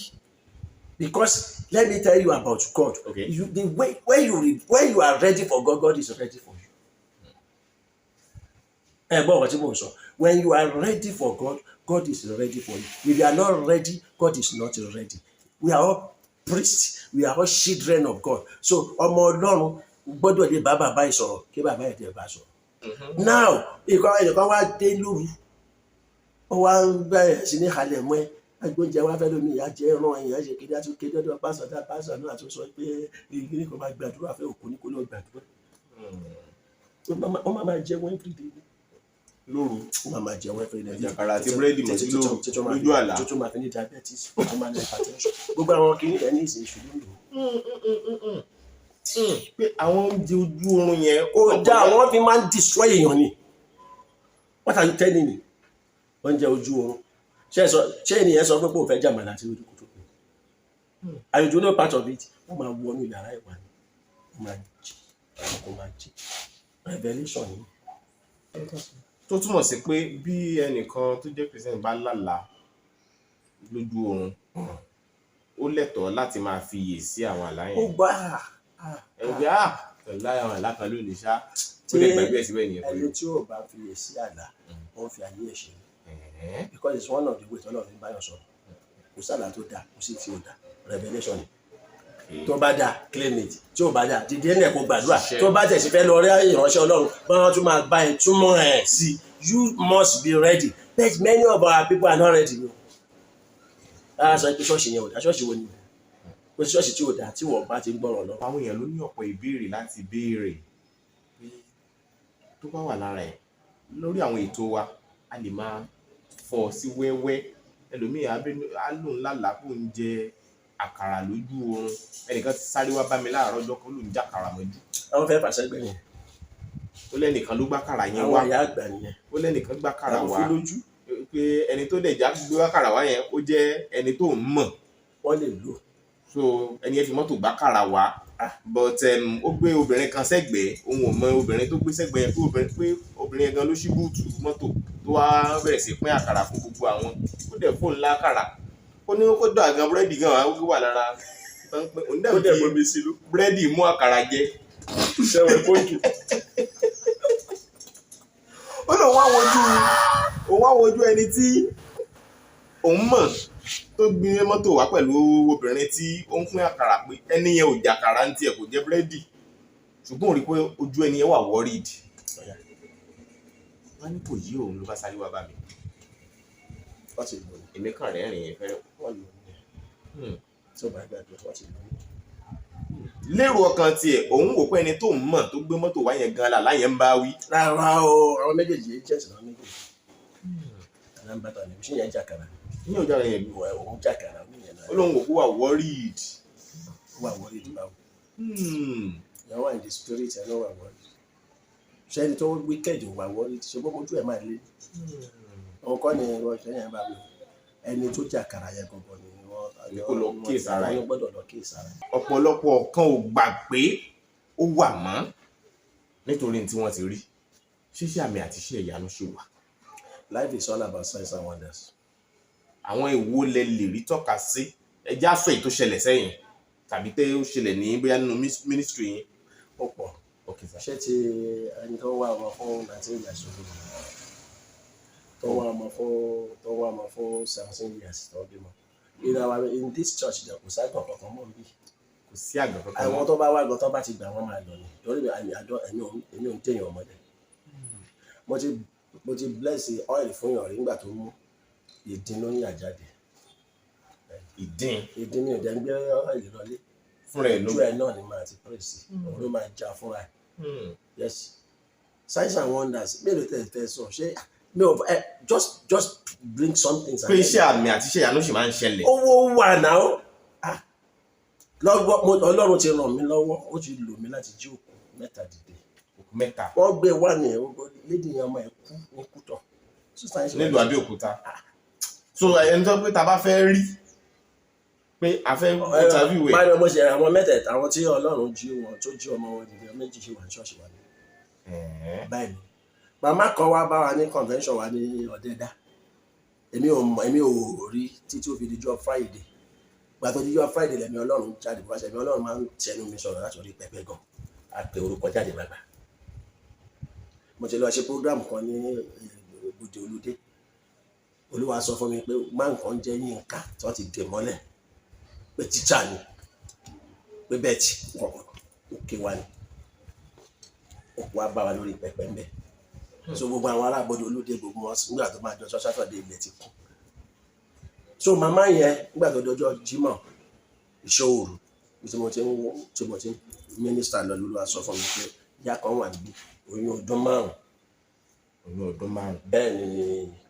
because let me tell you about God. Okay. The way when you are ready for God, God is ready for you. But what you sọ when you are ready for God, God is ready for you. If you are not ready, God is not ready. We are all priests. We are all children of God. So ọmọ Ọlọ́run gbọ́dọ̀ lè bá bàbá yìí sọ̀rọ̀ kí bàbá yìí tẹ̀ bá sọ̀rọ̀. Now ẹnìkan wá dé lóru ó wá ń bẹ̀rẹ̀ sí ní halẹ̀ mọ́ ẹ agbóúnjẹ wa fẹ́ lómi ìyá jẹ́ ẹran èèyàn ṣe kéde àti kéde ọdún pásọ̀ náà àti sọ pé ìgbìnì kan máa gbàdúrà fẹ́ òkú ní kó lọ gbàdúrà. ó máa jẹun everyday lóru. ó máa jẹun everyday. àjàkàrà àti búrẹ́dì mọ̀ sí lójú àlá. tó máa fi ní diabetes tó máa ní hypertension gbogbo àwọn kìíní ẹ̀ ní ìsìn ìṣòro lò. pé àwọn oúnjẹ ojú oorun yẹn. ó dá àwọn fi máa ń destroy èèyàn ni. What are you telling me? Oúnjẹ ojú oorun ṣé ènìyàn sọ pé kò fẹ́ jàmàlà àti ojú kòtò pé àyùjọ náà part of it wọ́n máa wọnú yàrá ìwà ni wọ́n máa jí kò máa jí revelation ni. tó túmọ̀ sí pé bí ẹnìkan tó jẹ́ Christian bá lálàá lójú oorun ó lẹ́tọ̀ọ́ láti máa fiyè sí àwọn àlá yẹn. ó gbà ẹgbẹ́ pẹ̀lú àwọn àlá kan lónìí ṣá ó lè gbàgbé ẹ̀ síbẹ̀ nìyẹn. ẹni tí ò bá fiyè sí àlá ó ń fi ayé ẹ̀ ṣe because it's one of the ways Ọlọ́run ń báyọ̀ sọ̀rọ̀ kò sálà tó dáa kò sí tí ò dáa revelation tó bá dáa claim it tí ò bá dáa dìde ẹ̀ kó gbàdúrà tó bá tẹ̀sí fẹ́ lọ rí ìránṣẹ́ Ọlọ́run báwọn tún máa bá ẹ túmọ̀ ẹ̀ sí you must be ready but many of our people are not ready o. a sọ pé ṣọ́ọ̀ṣì yẹn ò dáa ṣọ́ọ̀ṣì wo ni o sí ṣọ́ọ̀ṣì tí ò dáa tí wọ́n bá ti ń gbọ́rọ̀ lọ. àwọn èèyàn ló ní ọ̀pọ̀ ìbéèrè láti béèrè tó bá wà lára ẹ̀ lórí àwọn ètò wa a lè máa fọ́ sí wẹ́wẹ́ ẹlòmíì á lòun lálàá kó ń jẹ àkàrà lójú oorun ẹnìkan ti sáré wá bá mi láàárọ̀ ọjọ́ kan ló ń jàkàrà mọ́jú. àwọn fẹ́ẹ́ fàṣẹ gbẹ yẹn. ó lẹ́nìkan ló gbá kàrà yẹn wá àwọn àyà àgbà nìyẹn. ó lẹ́nìkan gbá kàrà wá àwọn lójú. pé ẹni tó dẹ̀ já gbé kàrà wá yẹn ó jẹ́ ẹni tó ń mọ̀. wọ́n lè lò. so ẹni yẹn fi mọ́tò gbá kàrà wá but ó gbé obìnrin kan sẹ́gbẹ̀ẹ́ òun ò mọ obìnrin tó gbé sẹ́gbẹ̀ẹ́ yẹn pé obìnrin yẹn gan ló ṣí búùtù mọ́tò tó wá bẹ̀rẹ̀ sí pín àkàrà fún gbogbo àwọn ó dẹ̀ fóun ńlá àkàrà ó ní kó dọ̀ àgàn búrẹ́dì gan wà lára ó dẹ̀ bomi sí ló búrẹ́dì mú àkàrà jẹ ṣẹ́wọ̀n pọ́ǹkì. ó lóun wá wojú ẹni tí òun mọ̀ tó gbé mọ́tò wá pẹ̀lú obìnrin tí ó ń pín àkàrà pé ẹni yẹn ò jàkàrà ń tiẹ̀ kò jẹ búrẹ́dì ṣùgbọ́n ó rí pé ojú ẹni yẹn wà worried wọ́n ní kò yí òun ló bá sáré wá bá mi èmi kàn rẹ́rìn-ín fẹ́rẹ́ lérò ọkàn tiẹ̀ òun wò pé ẹni tó ń mọ̀ tó gbé mọ́tò wá yẹn gan làlá yẹn ń bá wí. rárá o àwọn méjèèjì yẹn jẹ́sìn náà méjèèjì alámbàtà ni ṣé yẹn jàkàrà ní ọjà rẹ̀ yẹn wà òun jàkàrà ní yẹn náà. ó lóun wò kó wà worried. wà worried báwo. ìyàwó in the spirit ẹ̀ náà wà worried. ṣé ẹni tó wicked wà worried ṣe bó mojú ẹ̀ máa lé. òun kọ́ ni wọ́n ṣe yẹn bá mi ẹni tó jàkàrà yẹn gbọ̀ngàn ni wọ́n ní kó lọ kíyèsára ẹ̀. wọ́n gbọ́dọ̀ lọ kíyèsára. ọ̀pọ̀lọpọ̀ kan ò gbà pé ó wà mọ́ nítorí tí wọ́n ti rí. ṣíṣe àmì àti iṣẹ́ ìyanu ṣe wà. Life is all about signs and wonders. àwọn èwo lẹ lè rí tọ́ka sí ẹjẹ́ àṣọ èyí tó ṣẹlẹ̀ sẹ́yìn tàbí tẹ́ ó ṣẹlẹ̀ ní bóyá nínú ministry yín. Ó pọ̀. Ṣé ti ẹni tó wá ọmọ fún 19 years old tó wá ọmọ fún 17 years tó bímọ. In this church there kò sáàgbọ̀n kankan mọ́ bí. kò sí àgbà kankan. àwọn tó bá wá gan tó bá ti gbà wọ́n máa lọ ni torí èmi ò ń tẹ̀yìn ọmọdé. mo ti bless oil fún yàn rí nígbà tó mú ìdín ló ń yà jáde. ìdín mi ò dẹ́ ń gbé oil lọlé. fúnra ẹ̀ ló ojú ẹ̀ náà ni màá ti pèsè òun ló máa já fúnra ẹ̀. Yes, signs and wonders mélòó tẹ̀ sọ ṣé no just bring something. pé iṣẹ́ àmì àti iṣẹ́ ìyanu ṣì máa ń ṣẹlẹ̀. owó wà náà lọ́wọ́ Ọlọ́run ti ràn mí lọ́wọ́ ó ti lò mí láti jí òkú 3 dìde. òkú 3. wọ́n gbé wá ní lédi yẹn ọmọ ẹ̀ kú ní Kútọ̀. nílùú Abẹ́òkúta. so ẹni tó pé ta bá fẹ́ rí pé a fẹ́ interview ẹ̀. báyọ̀ mo ṣe àwọn mẹ́tẹ̀ẹ̀ta àwọn tí Ọlọ́run jí wọn tó jí ọmọ wọn dìde méjì ṣe wà ní ṣọ́ọ̀ṣì wa ní. báyìí màmá kan wá bá wa ní convention wa ní Ọ̀dẹ́dá èmi ò rí títí ó fi dijọ́ Friday gbà tó dijọ́ Friday lẹ́mi Ọlọ́run jáde bó bá ṣe mi Ọlọ́run máa ń tẹnu mi sọ̀rọ̀ láti orí pẹpẹ gan àpè orúkọ jáde gbàgbà. mo ti lọ ṣe program kan ní Ibùdó Olúdé Olúwa sọ fún mi pé máa nǹkan jẹ́ Yínká tí wọ́n ti dè mọ́lẹ̀ pé tíṣà ni pé bẹ́ẹ̀ tí òkè wa ni òkú wa bá wa lórí pẹpẹ ń bẹ̀. So gbogbo àwọn ará Ibùdó Olúdé gbogbo wọn nígbà tó máa jọ Saturday ilẹ̀ ti kú. So màmá yẹn nígbà tó dọjọ́ Jímọ̀ ìṣòro tí mo ti mínísítà lọ lólu aṣọ fún mi pé ìyá kan wà níbí oyún ọdún 5. oyún ọdún 5. bẹ́ẹ̀ ni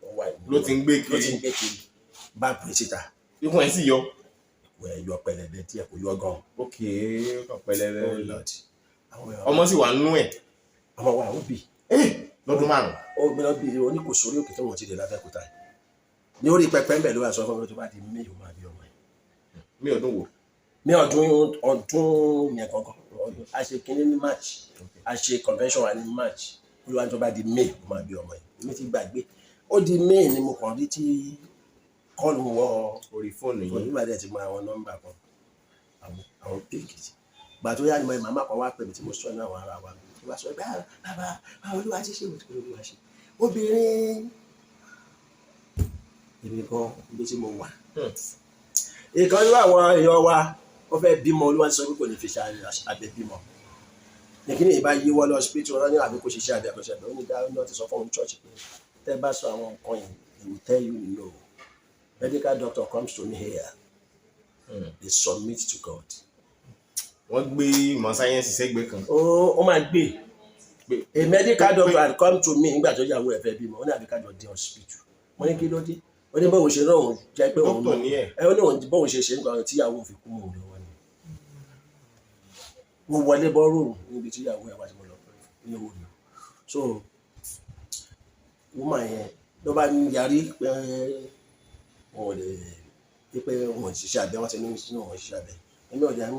ó wà níbí. ló ti ń gbé kiri. bá pírísítà. ikùn ẹ̀ sì yọ. wẹ̀ yọ pẹlẹbẹ tí ẹ kò yọ gan. ok pẹlẹbẹ. ọmọ sì wà nínú ẹ̀. ọmọ wa ó bì. lọ́dún 5. ó gbẹ́nà bí oníkòsórí òkè tó wọ́n ti dé lábẹ́kúta ní orí pẹpẹ ń bẹ̀ ló wà sọ fún mi tó bá di May ó máa bí ọmọ yẹn. mi ọdún wo. ní ọdún yẹn gangan a ṣe kínní ní March a ṣe convention wa ní March olúwa tó bá di May ó máa bí ọmọ yẹn mi ti gbàgbé ó di May ni mo kàn rí tí kọ́ọ̀lù wọ orí fóònù yìí nígbà tí ẹ ti mọ àwọn nọ́mbà kan àwọn péèkì gbà tó yá ni mo màmá kan wá pè mí tí mo sọ ní àwọn ará wa wá sọ pé bàbá Olúwa ti ṣe òtún Olúwa ṣe obìnrin èmi gan ibi tí mo wà. ìkan nínú àwọn èèyàn wa wọ́n fẹ́ bímọ Olúwa sọ pé kò ní fi ṣe abẹ bímọ ní kí ni ìbá yíwọ́ lọ hospital wọn ní àbí kò ṣiṣẹ́ abẹ àkọsẹ̀ abẹ ó ní dáhùn náà ti sọ fún òun church pé tẹ́ bá sọ àwọn nǹkan yìí they will tell you no medical doctor comes to me here they submit to God. wọ́n gbé ìmọ̀ sáyẹ́nsì sẹ́gbẹ̀ẹ́ kan. ó máa gbé a medical doctor had come to me nígbà tó yàwó ẹ̀ fẹ́ bímọ ó ní àbí ká jọ dé hospital mo ní kí ló dé ó ní bóun ṣe náà òun jẹ́ pé òun ó ní òun bóun ṣe nígbà tíyàwó fi kú òun lọ́wọ́ ni mo wọlé bọ́rù níbi tíyàwó ẹ̀ wá tí mo lọ ní owó ni so woman yẹn ló bá ń yarí pé wọn ò lè pé wọn ò ṣiṣẹ́ abẹ wọn ti ní sínú wọn ṣiṣẹ́ abẹ èmi ò dẹ̀ ń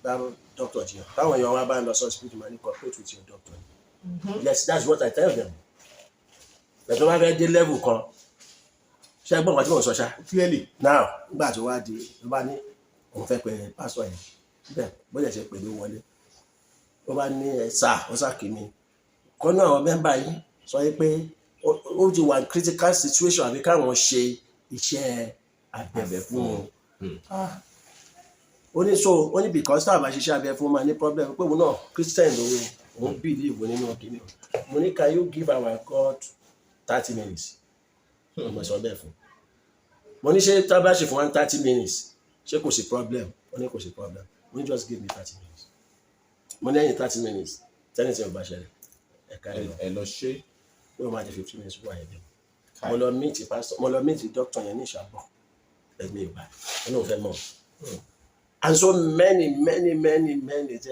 bá doctor jiyàn táwọn èèyàn wa bá ń lọ sí hospital máa ní cooperate with your doctor yes that's what I tell them bẹ̀tọ̀ bá fẹ́ dé level kan ṣé ẹgbọ́n kan tí mo sọ ṣá clearly now nígbà tó wá di ló bá ní òun fẹ́ pe pásítọ̀ yẹn bẹ́ẹ̀ bó lè ṣe pè mí wọlé ló bá ní ó sá kì mí kọ́nú àwọn mẹ́mbà yìí sọ pé ó ti wà critical situation àbí káwọn ṣe iṣẹ́ abẹ fún wọn ó ní because tá a bá ṣiṣẹ́ abẹ fún ma ní problem pé òun náà Christian òun believe nínú ọkìnrin mo ní can you give our God 30 minutes mo sọ bẹ́ẹ̀ fún mo ní ṣe tá a bá ṣe fún 30 minutes ṣé kò sí problem ó ní kò sí problem mo ní just give me 30 minutes mo ní ẹ̀yìn 30 minutes tẹ́lẹ̀ tí mo bá ṣẹlẹ̀ ẹ̀ka ẹ̀ lọ ṣe pé o máa jẹ 15 minutes wà ẹ̀bẹ̀ mo lọ meet pastor mo lọ meet doctor yẹn ní Ìṣàbọ̀ ẹgbẹ́ ìgbà ó náà fẹ́ mọ̀ and so many tí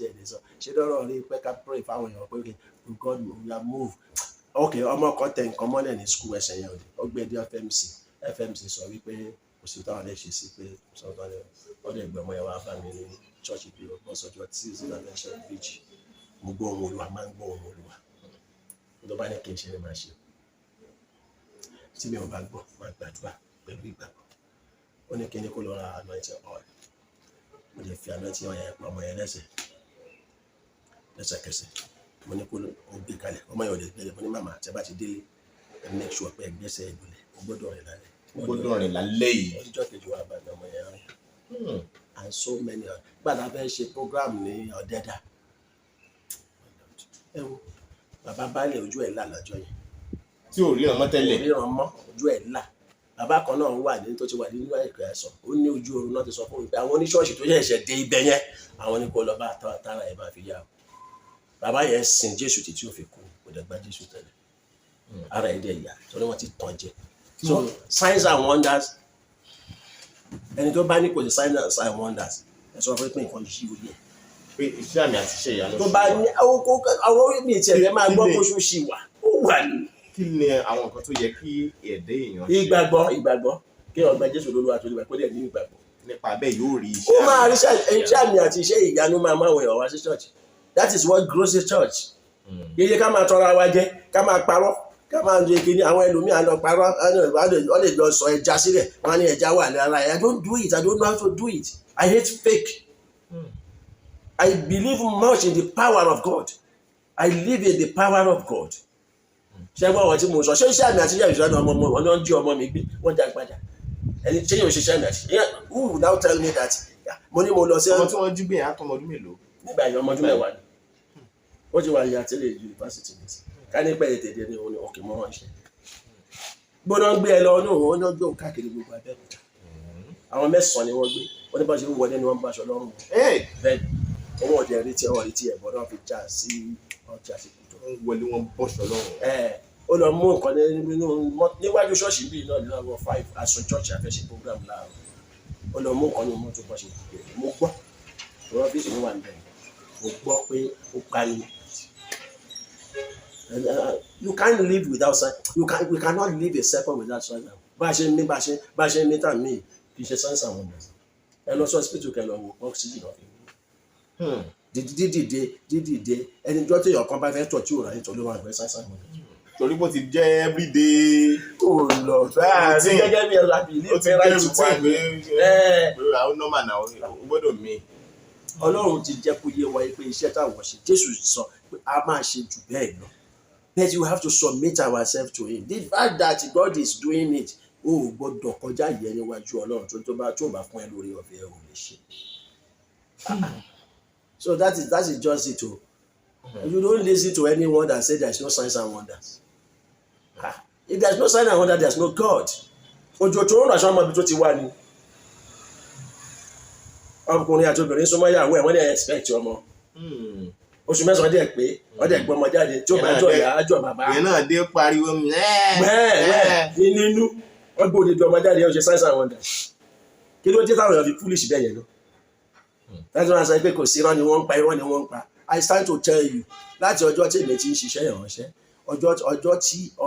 ẹ̀ lè sọ ṣé lọ́rọ̀ rí pé ká pray fáwọn èèyàn pé God we are move ok ọmọ kan tẹ nǹkan mọ́lẹ̀ ní school ẹsẹ̀ yẹn ó gbé dé FMC sọ wípé kò sí táwọn lè ṣe sí pé sọ́dọ̀ wọ́n lè gbé ọmọ yẹn wá bá mi ní church bí ọgbọ́n sọ́jọ́ tí ìsìnkú àbẹ́ṣẹ́ bíjì mo gbọ́ ohun Olúwa máa ń gbọ́ ohun Olúwa tó bá ní kí n ṣe ni máa ṣe tí mi ò bá gbọ́ máa gbàdúrà pẹ̀lú ìgbàgbọ́ ó ní kí ni kó lọ ra anointing oil mo lè fi anointing oil yẹn pa ọmọ yẹn lẹ́sẹ̀kẹsẹ̀ mo ní kó o gbé kalẹ̀ ọmọ yẹn ò lè gbé mo ní màmá tí a bá ti délé ẹ make sure pé ẹgbẹ́sẹ̀ ìdúlẹ̀ o gbọ́dọ̀ rìn lálẹ́ yìí ọjọ́ kejì wa bá ọmọ yẹn rìn and so many gbàdá fẹ́ ṣe program ní Ọ̀dẹ́dà ẹ wo bàbá baálé ojú ẹ̀ là lọ́jọ́ yẹn tí ò ríran mọ́ tẹ́lẹ̀ ríran mọ́ ojú ẹ̀ là bàbá kan náà wà ní tó ti wà nínú ẹ̀kọ́ ẹ̀sọ́ ó ní ojú oorun náà ti sọ fún mi pé àwọn oníṣọ́ọ̀ṣì tó ṣẹ̀ṣẹ̀ dé ibẹ̀ yẹn àwọn ní kó lọ bá àtàrà ẹ̀ máa fi yá o bàbá yẹn sin Jésù títí ó fi kú kò dẹ̀ gba Jésù tẹ́lẹ̀ ara ẹ̀ dẹ̀ yá torí wọ́n ti tàn jẹ so signs and wonders ẹni tó bá ní kò sí signs and wonders ẹ sọ fún pé nǹkan yí o yẹ pé iṣẹ́ àmì àti iṣẹ́ ìyanu tó bá ní àwọn orí mi tiẹ̀ máa gbọ́ kó ṣó ṣì wà ó wà ní. kí ni àwọn nǹkan tó yẹ kí ẹ̀dá èèyàn ṣe ìgbàgbọ́ kí ọgbà Jésù lólúwa tó lè wà kó dẹ̀ ní ìgbàgbọ́ nípa bẹ́ẹ̀ yóò rí ó máa rí iṣẹ́ àmì àti iṣẹ́ ìyanu máa máa wọ̀ wá sí church that is what grows a church yíyẹ ká máa tọrọ wa jẹ ká máa parọ́ ká máa ń kí ni àwọn ẹlòmíà lọ parọ́ wọ́n lè lọ sọ ẹja sílẹ̀ wọ́n á ní ẹja wà lára ẹ̀ I don't do it I don't know how to do it I hate fake I believe much in the power of God I live in the power of God ṣé gbọ́ àwọn tí mo sọ ṣé iṣẹ́ àmì àti iṣẹ́ ìṣúná ọmọ wọn náà ń jí ọmọ mi gbé wọ́n já padà ẹni ṣé yóò ṣiṣẹ́ àmì àti who will now tell me that mo ní mo lọ sí ọmọ tí wọ́n jí gbé yẹn á tọmọ ọdún mélòó nígbà yẹn ọmọ ọdún mẹ́wàá ni ó ti wà ní àtẹlẹ yunifásitì ní ká ní pẹ́ ètèdè ní òun ọkẹ́ mọ́ ránṣẹ́ gbọ́dọ̀ gbé ẹ lọ ní òun ó gbé òun káàkiri gbogbo Abẹ́òkúta àwọn 9 ni wọ́n gbé wọ́n ní bá ṣe ń wọlé ni wọ́n bá aṣọ lọ́rùn bẹ́ẹ̀ owó ọ̀dẹ̀ rí tí ọ̀rí tí ẹ̀bọ̀n náà fi já sí ọjà sí kùtù wọlé wọn bọ́ṣọ lọ́rùn ó lọ mú nǹkan nínú níwájú ṣọ́ọ̀ṣì bíi náà nínú àwọn 5 aṣọ church àfẹ́ṣe program láàárọ̀ ó lọ mú nǹkan nínú mọ́tò bọ́ṣe mo gbọ́ ìwọ́n bí ìṣòro wà níbẹ̀ mo gbọ́ pé ó pariwo you can't live without sign we cannot live a second without sign bá a ṣe ní tàmí kì í ṣe signs and wonders ẹ lọ sí hospital kẹ lọ wò oxygen of dídìde ẹni jọ́ tí èèyàn kan bá fẹ́ tọ̀ tí ò ráyè tọ́ ló wà ní signs and wonders torí bó ti jẹ́ everyday ó lọ bẹ́ẹ̀ ní gẹ́gẹ́ bí ẹ̀rọ àbí ilé ìfẹ́ ráìtì wá ní àwọn nọ́mà náà ó gbọ́dọ̀ mí. Ọlọ́run ti jẹ́ kó yé wa pé iṣẹ́ táwọn ṣe Jésù sọ pé a máa ṣe jù bẹ́ẹ̀ lọ but you have to submit ourselves to him the fact that God is doing it ó gbọ́dọ̀ kọjá ìyẹn níwájú Ọlọ́run tó bá fún ẹ lórí ọ̀fẹ́ ò lè ṣe so that is just it o you don't listen to anyone that say there is no signs and wonders if there is no sign and wonder there is no God ojo tó ń ràṣọ ọmọ ibi tó ti wá ni ọkùnrin àti obìnrin súnmọ́ ìyàwó ẹ̀ wọ́n dẹ̀ expect ọmọ oṣù 9 dẹ̀ pé ọdẹ gbọ́ ọmọ jáde tí ó bá jọ ìyá àjọ bàbá ìyẹn náà dé pariwo nínú ọgbọ́n òdìdí ọmọ jáde ọ̀ṣẹ̀ signs and wonders kí ló dé táwọn èèyàn fi foolish bẹ́ẹ̀ yẹn lọ láti wọn sọ pé kò sí irọ́ ni wọ́n ń pa I stand to tell you láti ọjọ́ tí èmi ti ń ṣiṣẹ́ ìránṣẹ́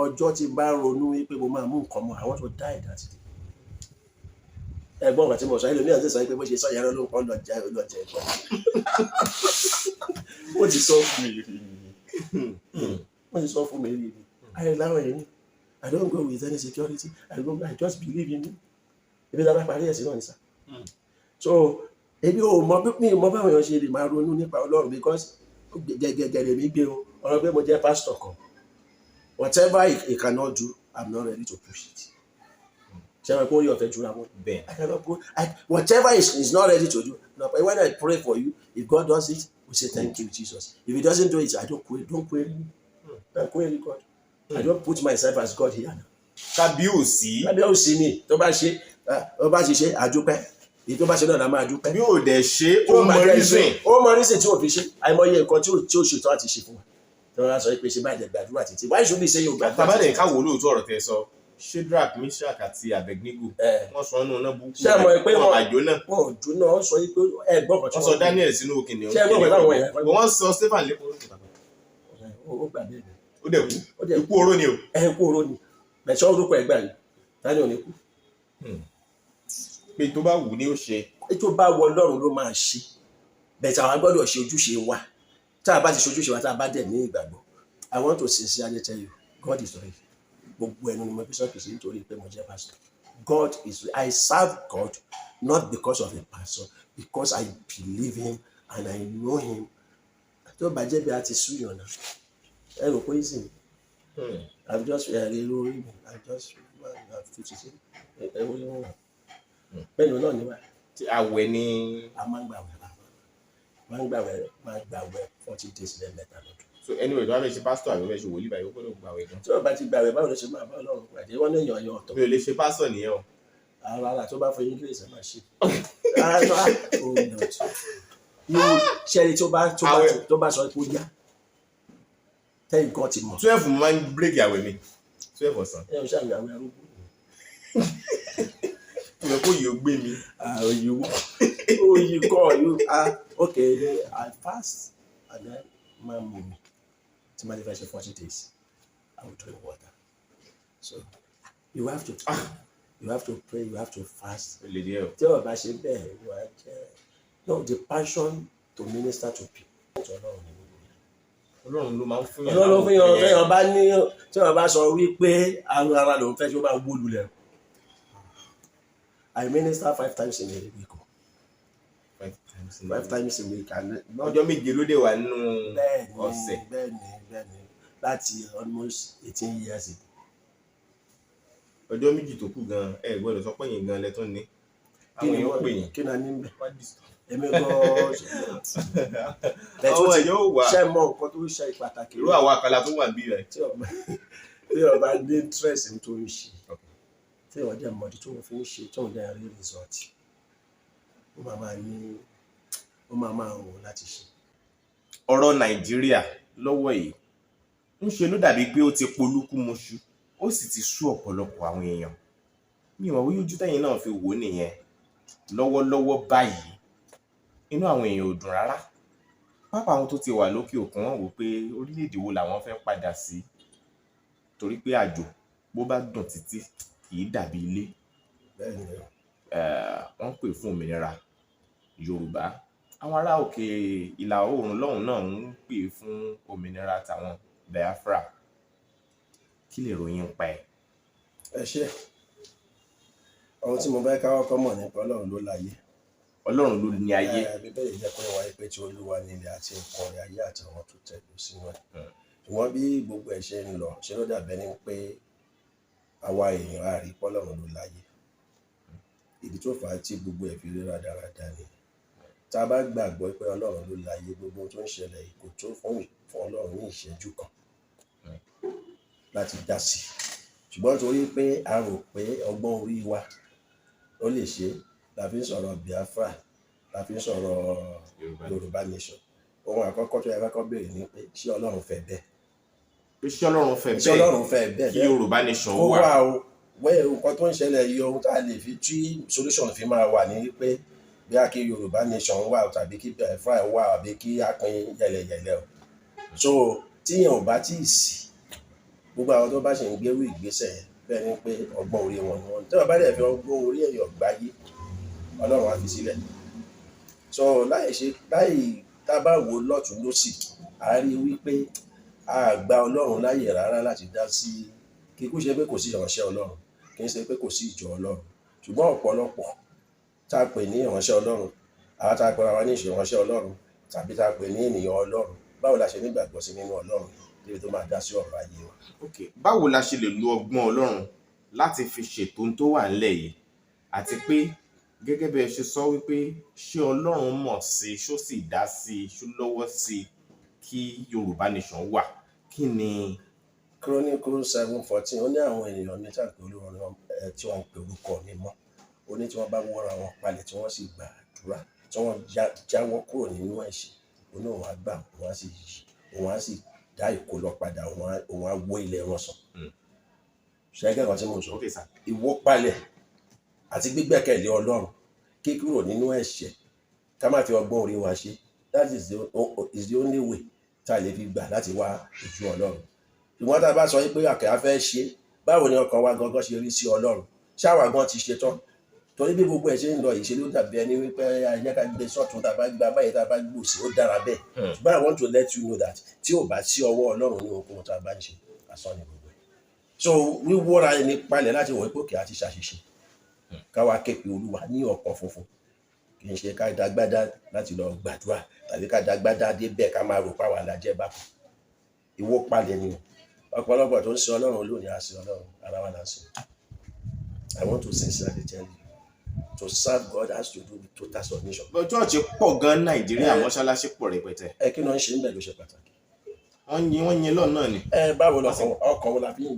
ọjọ́ tí bá ronú wípé mo máa mú nǹkan mọ́ I want to die that day ẹ̀gbọ́n ọ̀gá tí mo sọ ẹlòmíràn ti sọ pé bó ṣe sọ yàrá ló ń pọ́n lọ jẹ ẹ̀gbọ́n ó ti sọ fún mi rí ayélujára yẹn I don't go with any security I just believe in you ibi tí a bá parí ẹ̀sìn náà ní sá so ebi ò mọ bí mo báwọn èèyàn ṣe lè máa ronú nípa Ọlọ́run because gẹ́gẹ́gẹ́rẹ́ mi gbé o ọ̀rọ̀ pé mo jẹ́ pastor kan whatever he cannot do I'm not ready to push it ṣe wọn kó rí ọ̀fẹ́ jura wọn bẹ́ẹ̀ I cannot go whatever is not ready to do no, but when I pray for you if God does it we say thank you Jesus if he doesn't do it I don't query me don't query God I don't put myself as God here now. kábíyèsí ni tó bá ṣe àdúpẹ́ èyí tó bá ṣe náà la máa dúpẹ́. bí ò dẹ̀ ṣe ó mọ reason tí ò fi ṣe àìmọye nǹkan tí ó ṣètò àti ṣe fún wa tí wọ́n á sọ pé ṣe báyìí dẹ̀ gbàdúrà títí why should we say yóò gbàdúrà títí. tàbádẹ̀ ká wò lóòótọ́ ọ̀rọ̀ tẹ́ sọ Shadrach Meshach àti Abednego wọ́n sọ ọ́nù náà búkú wọn àjò náà wọn ò jóná wọ́n sọ pé ẹ̀gbọ́n kan tí wọ́n sọ Daniel sínú kìnìún wọ́n sọ Stephen lẹ́kọ̀ọ́ ó gbà bẹ́ẹ̀ ó dẹ̀ kú ikú oró ni o ikú oró ni bẹ̀sẹ̀ orúkọ ẹ̀gbà ni tani ò ní kú pé tó bá wù ní ó ṣe. tó bá wọ Ọlọ́run ló máa ṣe bẹ́ẹ̀ tí àwọn gbọ́dọ̀ ṣe ojúṣe wa tá a bá ti ṣe ojúṣe wa tá a bá dẹ̀ ní ìgbàgbọ́. I want to sincerely tell you God is real. Gbogbo ẹnu ni mo fi sọ kìí ṣe nítorí pé mo jẹ́ pastor. God is real. I serve God not because of a pastor, because I believe him and I know him. Tó bá jẹ́ bí a ti súyàn náà ẹ rò pé ìsìn I'm just lórí mi I just fi ṣiṣẹ́ ẹ wọlé wọn wà bẹ́ẹ̀ ni náà níwá. Àwẹ̀ ni a máa ń gbàwẹ̀ 40 days lẹ́ẹ̀mẹ́ta lọ́dún. so anyway tó bá fẹ́ ṣe pásítọ̀ àbí fẹ́ ṣe wòlíì báyìí ó gbọ́dọ̀ gbàwẹ̀ gan. tí o bá ti gbàwẹ̀ báwo ló ṣe máa bá Ọlọ́run pàdé wọ́n ní èèyàn ọ̀tọ̀. mi ò lè ṣe pásítọ̀ nìyẹn o. ara tó bá fọ English ẹ máa ṣe. ṣẹ́ni tó bá sọ pé ó yá tẹ́yìn kan ti mọ̀. 12 mo máa ń bírèkì àwẹ̀ mi 12 ọ̀sán. ẹ ò ṣàmì àwẹ̀ arúgbó. ìwé kò yóò gbé mi. Oyi kọ́ okay I fast and then máa mú mi tí máa lè fẹ́ ṣe 40 days I will drink water so you have to pray you have to pray you have to fast. tí o bá ṣe bẹ́ẹ̀ wà á jẹ́ no the passion to minister to people. Ọlọ́run ló máa ń fún yàn. Ọlọ́run fún yàn téèyàn bá ní tí wọ́n bá sọ wípé àrùn ara lòun fẹ́ tí ó bá wó lulẹ̀. I minister 5 times in a week. 5 times in a week. Ọjọ́ méje ló dé wà nínú ọ̀sẹ̀. Bẹ́ẹ̀ni láti almost 18 years ago. Ọjọ́ méjì tó kù gan ẹ gbọ́dọ̀ sọ pé yín gan lẹ tún ní. Àwọn èèyàn pè yín. Kí ni a ní bẹ̀? Èmi àwọn èèyàn ò wà. ṣe mọ nǹkan tó ṣe pàtàkì. irú àwọn àkàlà tó wà bí rẹ. tí o bá ní interest tó ń ṣe tí o jẹ́ mọ̀dí tó ń fi ń ṣe tó ń dẹ́ rí result ó máa máa wò láti ṣe. ọ̀rọ̀ Nàìjíríà lọ́wọ́ yìí ń ṣe ló dàbí pé ó ti polúkúmuṣu ó sì ti sú ọ̀pọ̀lọpọ̀ àwọn èèyàn. mi ò mọ̀ wí ojú tẹ́yìn náà fi wò nìyẹn lọ́wọ́lọ́wọ́ báyìí inú àwọn èèyàn ò dùn rárá. pápá àwọn tó ti wà lókè òkun wọ́n wò pé orílẹ̀-èdè wo làwọn fẹ́ padà sí torí pé àjò bó bá dùn títí kì í dàbí ilé. wọ́n pè fún òmìnira Yorùbá àwọn ará òkè ìlà oòrùn lọ́hùn náà ń pè fún òmìnira tàwọn Biafra. kí lè ròyìn pa ẹ̀. ẹ ṣe ohun tí mo bá káwọ́ kọ́ mọ̀ nípa Ọlọ́run ló láyé. Ọlọ́run ló ní ayé. Bíbélì jẹ́ pé wáyé pé tí Olúwa ní ilẹ̀ àti nǹkan rẹ̀ ayé àti àwọn tó tẹ̀lé sínú ẹ̀. ṣùgbọ́n bí gbogbo ẹ̀ ṣe ń lọ ṣe ló dàbẹ́ ní pé àwa èèyàn á rí pọ́lọ́run ló láyé. ìdí tó fà á tí gbogbo ẹ̀ fi rí rádaràda ni. tá a bá gbàgbọ́ pé Ọlọ́run ló láyé gbogbo tó ń ṣẹlẹ̀ kò tó fún Ọlọ́run ní ìṣẹ́jú kan láti dá sí. ṣùgbọ́n torí pé a rò pé ọgbọ́n orí wa ó lè ṣe la fi ń sọ̀rọ̀ Biafra la fi ń sọ̀rọ̀ Yorùbá nation. ohun àkọ́kọ́ tó yẹ ká kọ́ béèrè ni pé ṣé Ọlọ́run fẹ́ bẹ́ẹ̀. pé ṣé Ọlọ́run fẹ́ bẹ́ẹ̀ kí Yorùbá nation wà. ó wà o wẹ́ẹ̀ nǹkan tó ń ṣẹlẹ̀ yìí ohun tá a lè fi tí solution fi máa wà ní pé bí a kí Yorùbá nation wà tàbí kí Biafra wà àbí kí a pín yẹlẹyẹlẹ o. so tíyẹn ò bá tí ì sí gbogbo àwọn tó bá ṣe ń gbérú ìgbésẹ̀ bẹ́ẹ̀ ni pé ọgbọ́n orí wọn ni wọ́n tí wọ́n bá dẹ̀ fi ọgbọ́n orí ẹ̀yọ̀ gbáyé Ọlọ́run á fi sílẹ̀. so láì tá a bá wò lọ́tún lósì a rí wípé a gba Ọlọ́run láyè rárá láti dá sí kíkú ṣe pé kò sí ìránṣẹ́ Ọlọ́run kì í ṣe pé kò sí ìjọ Ọlọ́run ṣùgbọ́n ọ̀pọ̀lọpọ̀ tá a pè ní ìránṣẹ́ Ọlọ́run àwọn tá a pè ara ní ìránṣẹ́ Ọlọ́run tàbí tá a pè ní ènìyàn Ọlọ́run báwo la ṣe nígbàgbọ́ sí nínú Ọlọ́run débi tó máa dá sí ọ̀rọ̀ ayé wa. báwo la ṣe lè lo ọgbọ́n Ọlọ́run láti fi ṣètò tó wà ńlẹ̀ yìí àti pé gẹ́gẹ́ bí ẹ ṣe sọ wípé ṣé Ọlọ́run mọ̀ sí ṣó sì dá sí ṣó lọ́wọ́ sí kí Yorùbá nation wà kí ni. Chronicles 7:14 ó ní àwọn ènìyàn ní tàbí olórin tí wọ́n ń pe orúkọ mi mọ́ ó ní tí wọ́n bá wọ́ra wọn palẹ̀ tí wọ́n sì gbàdúrà tí wọ́n jáwọ́ kúrò nínú ẹ̀ṣẹ̀ òun náà wọ́n á gbà òun á sì dá ìkólọ padà òun á wó ilẹ̀ wọn sàn. ṣẹ́gẹ́ kan tí mo sọ ìwó palẹ̀ àti gbígbẹ́kẹ̀lé Ọlọ́run kíkúrò nínú ẹ̀ṣẹ̀ ká má fi ọgbọ́n orí wa ṣe that is the only way tá a lè fi gbà láti wá ojú Ọlọ́run. ṣùgbọ́n tá a bá sọ pé àkẹ́ á fẹ́ ṣe báwo ni ọkàn wa gangan ṣe rí sí Ọlọ́run ṣáwa gan ti ṣe tán torí bí gbogbo ẹ̀ ṣe ń lọ ìṣèlú dàbí ẹni wípé ayé ká gbé sọ́tún tá a bá gba báyìí tá a bá gbòsì ó dára bẹ́ẹ̀ ṣùgbọ́n I want to let you know that tí ò bá sí ọwọ́ Ọlọ́run ní ohunkóhun tá a bá ń ṣe asán ni gbogbo ẹ̀ so wíwọ́ra ẹni palẹ̀ láti wọ̀ pé òkè àti ṣàṣìṣe káwa képe Olúwa ní ọkàn funfun kì í ṣe ká dágbádá láti lọ gbàdúrà tàbí ká dágbádá débẹ̀ ká máa rò páwa làjẹ́ bá kù ìwọ palẹ̀ ni ọ̀pọ̀lọpọ̀ tó ń sin Ọlọ́run lónìí àsìn Ọlọ́run ara wa là ń sìn. I want to sincerely tell you to serve God has to do with total submission. But church pọ̀ gan Nàìjíríà mọ́ṣáláṣí pọ̀ rẹpẹtẹ. Kí ló ń ṣe ń bẹ̀ ló ṣe pàtàkì. Wọ́n yin lọ́ọ̀ náà ni. Báwo ọkàn wo la fi ń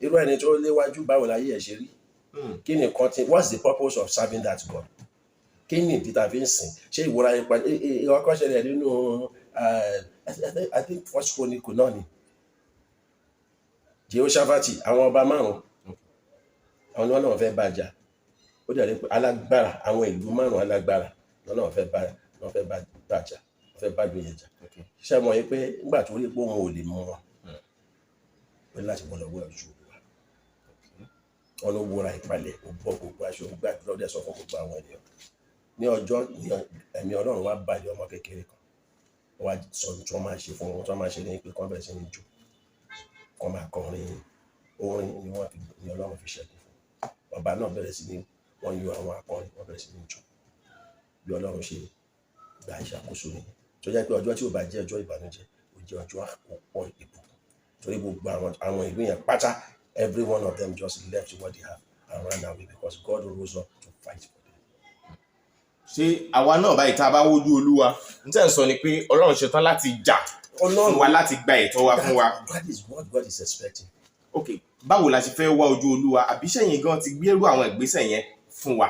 irú ẹni tó léwájú báwo la yí ẹ̀ ṣe rí. Kí ni kan tí what's the purpose of serving that God? Kí ni ìdí tá a fi ń sìn? Ṣé ìwúra ọkọ̀ ṣẹlẹ̀ nínú I think First Chronicle náà ni. Jehoshaphat àwọn ọba márùn-ún àwọn ni wọ́n náà fẹ́ bàjá ó dẹ̀ pé alágbára àwọn ìlú márùn-ún alágbára náà fẹ́ bàjá wọ́n fẹ́ bá gbìyànjú jà ṣe mọ̀ yìí pé nígbà tó rí pé òun ò lè mú wọn pé láti bọ́ lọ́wọ́ ẹ̀jú wọn ló wúra ìpalẹ̀ ó bọ́ gbogbo aṣọ gbà lọ́dẹ̀ sọ fún gbogbo àwọn ènìyàn ní ọjọ́ ẹ̀mí Ọlọ́run wá balẹ̀ ọmọ kékeré kan wọ́n wá sọ tí wọ́n máa ṣe fún wọn tí wọ́n máa ṣe ní pé kọ́ bẹ̀rẹ̀ sí ní jù kọ́ máa kọrin orin ni wọ́n fi ní Ọlọ́run fi ṣẹ́gun fún ọba náà bẹ̀rẹ̀ sí ní wọ́n yọ àwọn akọrin wọ́n bẹ̀rẹ̀ sí ní jù bí Ọlọ́run ṣe gba ìṣàkóso ni tó jẹ́ pé ọjọ́ tí ò bá jẹ́ ọjọ́ ìbànújẹ́ ó jẹ́ ọjọ́ àkópọ̀ ìbùkún torí gbogbo àwọn ìlú yẹn pátá every one of them just left what they have and ran away because God rose up to fight for them. Ṣé àwa náà báyìí tá a bá wójú Olúwa n tẹ́ ń sọ ni pé Ọlọ́run ṣetán láti jà fún wa láti gba ẹ̀tọ́ wa fún wa. That is what God is expecting. Okay, báwo la ṣe fẹ́ wá ojú Olúwa àbí sẹ́yìn gan ti gbérú àwọn ìgbésẹ̀ yẹn fún wa.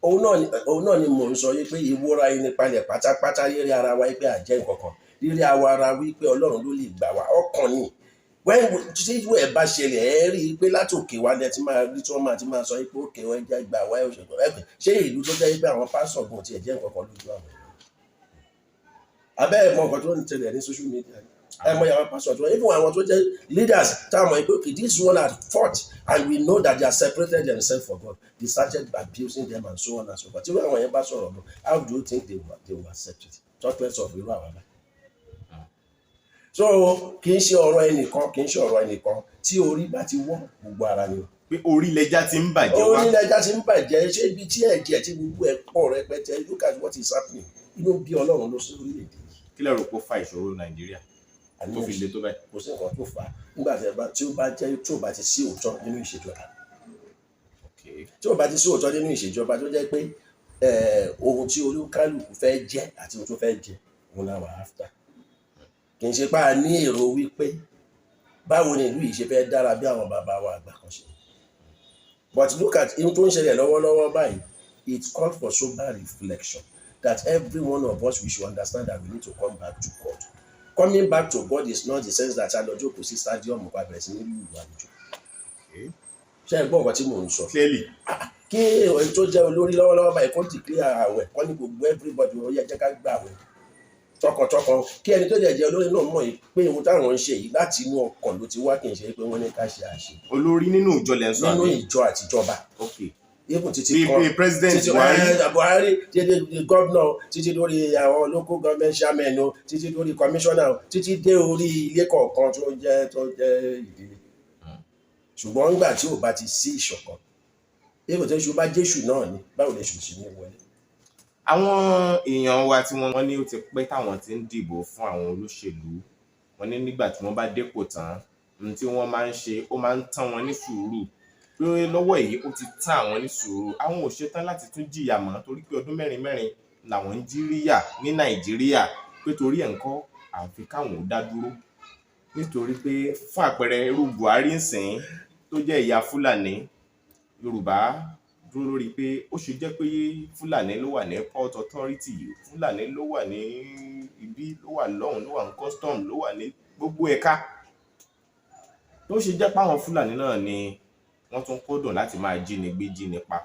Òun náà ni mò ń sọ yìí pé ìwúra ẹni palẹ̀ pátápátá rírí ara wa pé àjẹ́ nǹkankan rírí ara wípé Ọlọ́run ló lè gbà wá ọkàn ni tí ìwé ẹ̀ bá ṣẹlẹ̀ ẹ̀ rí i pé látòkè wa lẹ ti máa rí tí wọ́n máa ti máa sọ pé òkè wọn jẹ́ gbà wá òṣèlú ẹ̀kọ́ ṣé ìlú tó jẹ́ pé àwọn pásọ̀ gan tiẹ̀ jẹ́ nǹkankan lójú àwọn èèyàn abẹ́ ẹ̀ mọ nǹkan tó ń tẹ̀lé ní social media ẹ̀ mọ àwọn pásọ̀ tó even àwọn tó jẹ́ leaders táwọn ẹgbẹ́ òkè this one had fought and we know that they are separated themselves for God they started abusing them and so on and so forth tí àwọn yẹn bá sọ̀rọ̀ lọ how do you think they will accept it talk less of irú àwọn bá so kì í ṣe ọ̀rọ̀ ẹnìkan tí orí bá ti wọ́ gbogbo ara ni pé orí lẹja ti ń bàjẹ́ wá orí lẹja ti ń bàjẹ́ ṣé ibi tí ẹ̀jẹ̀ tí gbogbo ẹ̀ pọ̀ rẹpẹtẹ look at what is happening inú bí Ọlọ́run ló sí orílẹ̀-èdè yìí. Kí lẹ rò pé ó fa ìṣòro Nàìjíríà tó fi le tó báyìí. Kò sí nǹkan tó fà á nígbà tí ó bá jẹ́ tí ó bá ti sí òótọ́ nínú ìṣèjọba tí ó bá ti sí òótọ́ nínú ìṣèjọba tó jẹ́ pé ohun tí olúkálùkù fẹ́ jẹ àti ohun tó fẹ́ jẹ òun náà wà áfítà kì í ṣe pé a ní èrò wípé báwo ni ìlú yìí ṣe fẹ́ dára bí àwọn bàbá wa àgbà kan ṣe but look at ohun tó ń ṣẹlẹ̀ lọ́wọ́lọ́wọ́ báyìí it calls for sober reflection that every one of us we should understand that we need to come back to God. Coming back to God is not the sense that a lọ jókòó sí stadium pa bẹ̀rẹ̀ sí ní ìlú àlejò. Ṣé ẹ gbọ́ nǹkan tí mò ń sọ? Clearly. Kí èyí tó jẹ́ olórí lọ́wọ́lọ́wọ́ báyìí kó declare àwẹ̀ kọ́ ní gbogbo everybody ó yẹ jẹ́ ká gbà àwẹ̀ tọkàntọkàn kí ẹni tó jẹ́ olórí náà mọ̀ pé ohun táwọn ń ṣe yìí láti inú ọkàn ló ti wá kì í ṣe pé wọ́n ní ká ṣe àṣe. Olórí nínú ìjọ lẹ́ ń sọ nínú ìjọ àtijọba. Okay. Even títí kan bí president Buhari títí governor títí lórí àwọn local government chairman o títí lórí commissioner títí dé orí ilé kọ̀ọ̀kan tó jẹ́ ìdílé ṣùgbọ́n nígbà tí ò bá ti sí ìṣọ̀kan èèyàn tó ṣe bá jésù náà ni báwo lè ṣùṣì ní wọlé. Àwọn èèyàn wa tí wọ́n ní ó ti pẹ́ táwọn ti ń dìbò fún àwọn olóṣèlú wọ́n ní nígbà tí wọ́n bá dépò tán ohun tí wọ́n máa ń ṣe ó máa ń tán wọn ní sùúrù pé lọ́wọ́ èyí ó ti tán àwọn ní sùúrù àwọn ò ṣetán láti tún jìyà mọ́ torí pé ọdún mẹ́rin làwọn ń jíríyà ní Nàìjíríà pé torí ẹ̀ ń kọ́ àfi káwọn ò dá dúró nítorí pé fún àpẹẹrẹ irú Buhari ń sìn tó jẹ́ ìyá Fúlàní Yorùbá dúró lórí pé ó ṣe jẹ́ pé Fúlàní ló wà ní port authority Fúlàní ló wà ní ibi ló wà lọ́hùn ló wà ní custom ló wà ní gbogbo ẹ̀ka tó ṣe jẹ́ pé àwọn Fúlàní náà ni wọ́n tún kódùn láti máa jínigbé jínipa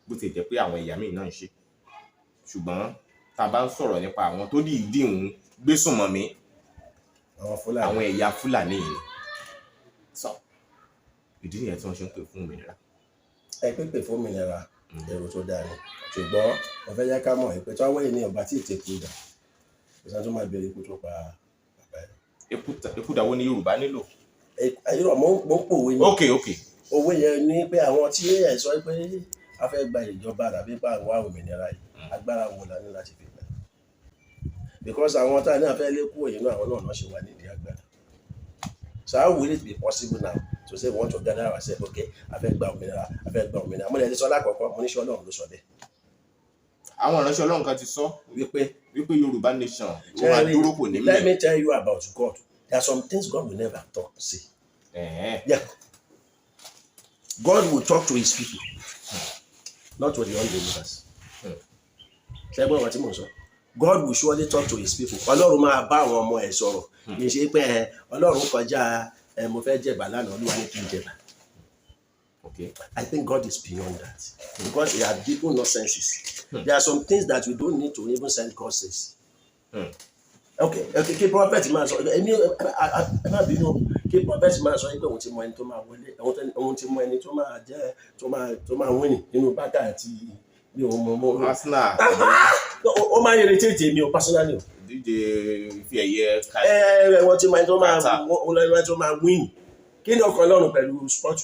bó ti jẹ́ pé àwọn ẹ̀yà míì náà ń ṣe ṣùgbọ́n tá a bá ń sọ̀rọ̀ nípa àwọn tó dìídì ń gbésùnmọ̀mí àwọn ẹ̀yà Fúlàní yìí sọ ìdí nìyẹn tí wọ́n ṣe ń pè fún òmìnira. Ẹ pépè fún òmìnira èrò tó dáa ni ṣùgbọ́n wọ́n fẹ́ yá ká mọ̀ pé tí wọ́n wáyé ní ọba tí ì tẹ́kù dà ìsan tó máa bèrè ikú tó pa bàbá ẹ̀. Ikú dàwó ni Yorùbá nílò. ayọ̀ mo ń pòwe ni. ok owó yẹn ni pé àwọn tí ẹ̀ sọ pé a fẹ́ gba ìjọba tàbí pa àwọn òmìnira yìí agbára wo la ní láti fi gbà because àwọn tá a ní àfẹ́ lé kúrò yìí náà àwọn náà ṣe wà nídìí agbára. So how will it be possible now to say we want to gather ourselves okay a fẹ́ gba òmìnira mo lè ti sọ lákọ̀ọ́kọ́ mo ní sọ Ọlọ́run ló sọ bẹ́ẹ̀. àwọn ìránṣẹ́ Ọlọ́run kan ti sọ wípé Yorùbá nation ó máa dúró kò ní mẹ́. Let me tell you about God. There are some things God will never talk say. Yeah. God will talk to his people, not to the unbelievers. Ṣé gbọ́dọ̀ wá tí mò ń sọ? God will surely talk to his people. Ọlọ́run máa bá àwọn ọmọ ẹ̀ sọ̀rọ̀. Kì í ṣe pé Ọlọ́run kọjá mo fẹ́ jẹ̀bà lánàá Olúwa ní kí n jẹ̀bà. Okay. I think God is beyond that because he has given us senses. There are some things that we don't need to even send God says. Okay, kí prophet máa sọ èmi ẹ má bínú kí prophet máa sọ pé òun ti mọ ẹni tó máa wọlé òun ti mọ ẹni tó máa jẹ tó máa win nínú bákà àti bí òun mọ Arsenal ó máa ń irritate mi o personally o. díje fi ẹ̀yẹ ká wọ́n ti mọ ẹni tó máa win kí ni ọkàn Ọlọ́run pẹ̀lú sport.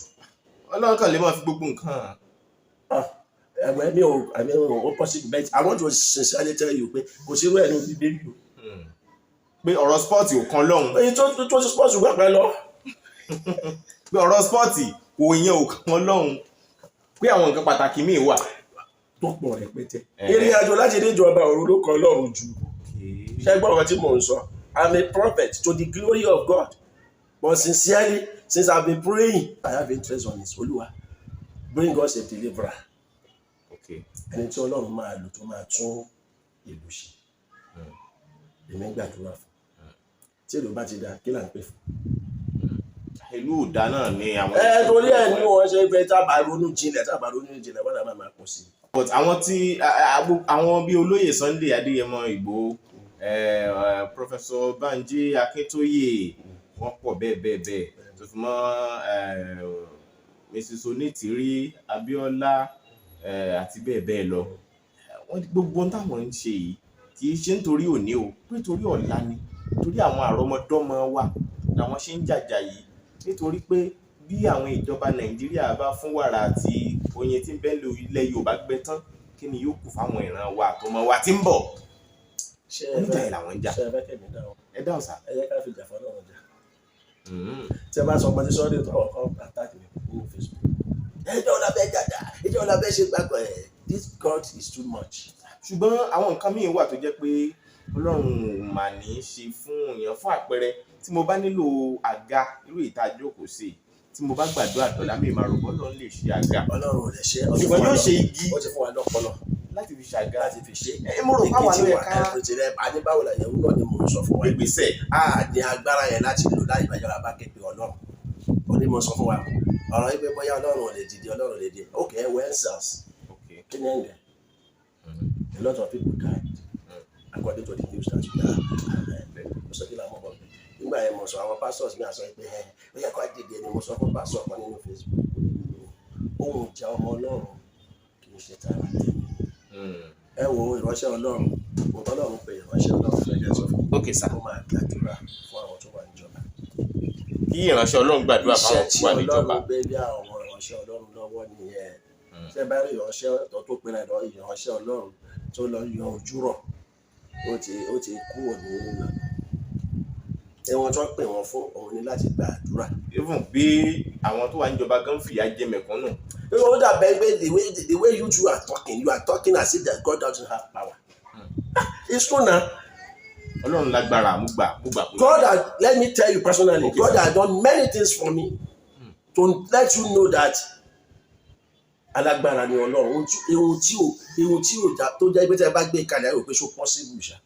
Ọlọ́run kan lè máa fi gbogbo nǹkan. mi ò possible but I want to sincerely tell you pé kò sí irú ẹ̀ ní Bíbélì o. Pé ọ̀rọ̀ spọ́ọ̀tì ò kan lọ́hùn. èyí tó ti sport gbà pẹ́ lọ. Pé ọ̀rọ̀ spọ́ọ̀tì kò yẹn ò kan lọ́hùn. Pé àwọn nǹkan pàtàkì míì wà. tó pọ̀ rẹpẹtẹ. ìrìn àjò láti dé ìjọba ọ̀run ló kan Ọlọ́run jù. ṣé gbọ́ ọ̀rọ̀ tí mò ń sọ I'm a prophet to the glory of God but sincerely since I've been praying I have interest on his Olúwa bring us a deliverer. ẹni tí Ọlọ́run máa lò tó máa tún ìlú ṣe. èmi gbàdúrà fún tí ìlú bá ti da kí là ń pè fún. ìlú òdà náà ni àwọn. torí ẹ̀ ní wọ́n ṣe pé tábà ronú jinlẹ̀ wọ́n dà máa pọ̀ sí i. but àwọn tí àwọn bíi olóyè Sunday Adéyẹmọ Ìgbòho Professor Banji Akíntóyè wọ́n pọ̀ bẹ́ẹ̀ tó fi mọ́ Mrs Onítìrí Abíọ́lá àti bẹ́ẹ̀ lọ wọ́n gbogbo ohun táwọn ń ṣe yìí kì í ṣe nítorí òní o pé torí ọ̀la ni torí àwọn àrọ́mọdọ́mọ wa làwọn ṣe ń jàjà yìí nítorí pé bí àwọn ìjọba Nàìjíríà bá fún wàrà àti oyin tí ń bẹ lu ilẹ̀ Yorùbá gbẹ tán kí ni yóò kù fáwọn ìran wa àtọmọ wa tí ń bọ̀ oníjà yìí làwọn ń jà. ẹ dáhùn sá. ẹ yẹ ká fi jà fọlọ́ ọjà. tí ẹ bá sọ pé sọ́ọ́dẹ̀ tó ọkọ̀ àtàkì nínú Facebook. ẹjọ́ ọ̀la bẹ́ẹ̀ jàjà ẹjọ́ ọ̀la bẹ́ẹ̀ ṣe gbàgbọ́ ẹ̀ this God is too much. ṣùgbọ́n àwọn nǹkan míì wà tó jẹ́ pé Ọlọ́run mà ní í ṣe fún èèyàn fún àpẹẹrẹ tí mo bá nílò àga irú ìta jókòó sí tí mo bá gbàdúrà dọ̀là mi máa rò bọ́lọ́ lè ṣe àga. Ọlọ́run ò lè ṣe ṣùgbọ́n yóò ṣe igi ó ti fún wa lọ́pọlọ láti fi ṣàga láti fi ṣe. mo rò fáwọn àlọ́ ẹ̀ka adébáwò làyẹ̀wò náà ni mo sọ fún wa. ìgbésẹ̀ ní agbára yẹn láti lò láì bàjẹ́ bá képe Ọlọ́run ó ní mo sọ fún wa ọ̀rọ̀ yìí pé bóyá Ọlọ́run ò lè dìde Ọlọ́run lè dìde okay when SARS kí ni ẹ̀ ń dẹ̀ a lot of people died according to the news that we are mọ̀sọ́kìlá mọ̀bọ̀ nígbà yẹn mo sọ àwọn pastors mi àsọ pé ó yẹ kó dìde ni mo sọ fún pastor kan nínú Facebook ohun ìjà ọmọ Ọlọ́run kì í ṣe tara tèmi ẹ wo ìránṣẹ́ Ọlọ́run òtọ́ Ọlọ́run pé ìránṣẹ́ Ọlọ́run fẹ́ jẹ́ sọ fún mi ó máa gbàdúrà fún àwọn tó wà níjọba. kí ìránṣẹ́ Ọlọ́run gbàdúrà fún àwọn tó wà níjọba. iṣẹ́ tí Ọlọ́run gbé lé àwọn ìránṣẹ́ Ọlọ́run lọ́wọ́ nìyẹn ṣé bá rí ìránṣẹ́ tó pera ìránṣẹ́ Ọlọ́run tó lọ yọ ojú rọ̀ ó ti kúrò ní ìlànà ẹ̀wọ̀n tó pè wọ́n fún òun ní láti gba àdúrà. even bí àwọn tó wà níjọba gan fìyà jẹ mẹ̀kúnnù. ó dàbẹ́ pé the way you two are talking as if that God doesn't have power. It's true now. Ọlọ́run lágbára mo gbà. God has, let me tell you personally, okay, God has done many things for me to let you know that alágbára ni Ọlọ́run ohun tí ò tó jẹ́ pé tí a bá gbé kalẹ̀ rò pé ṣó possible ṣá.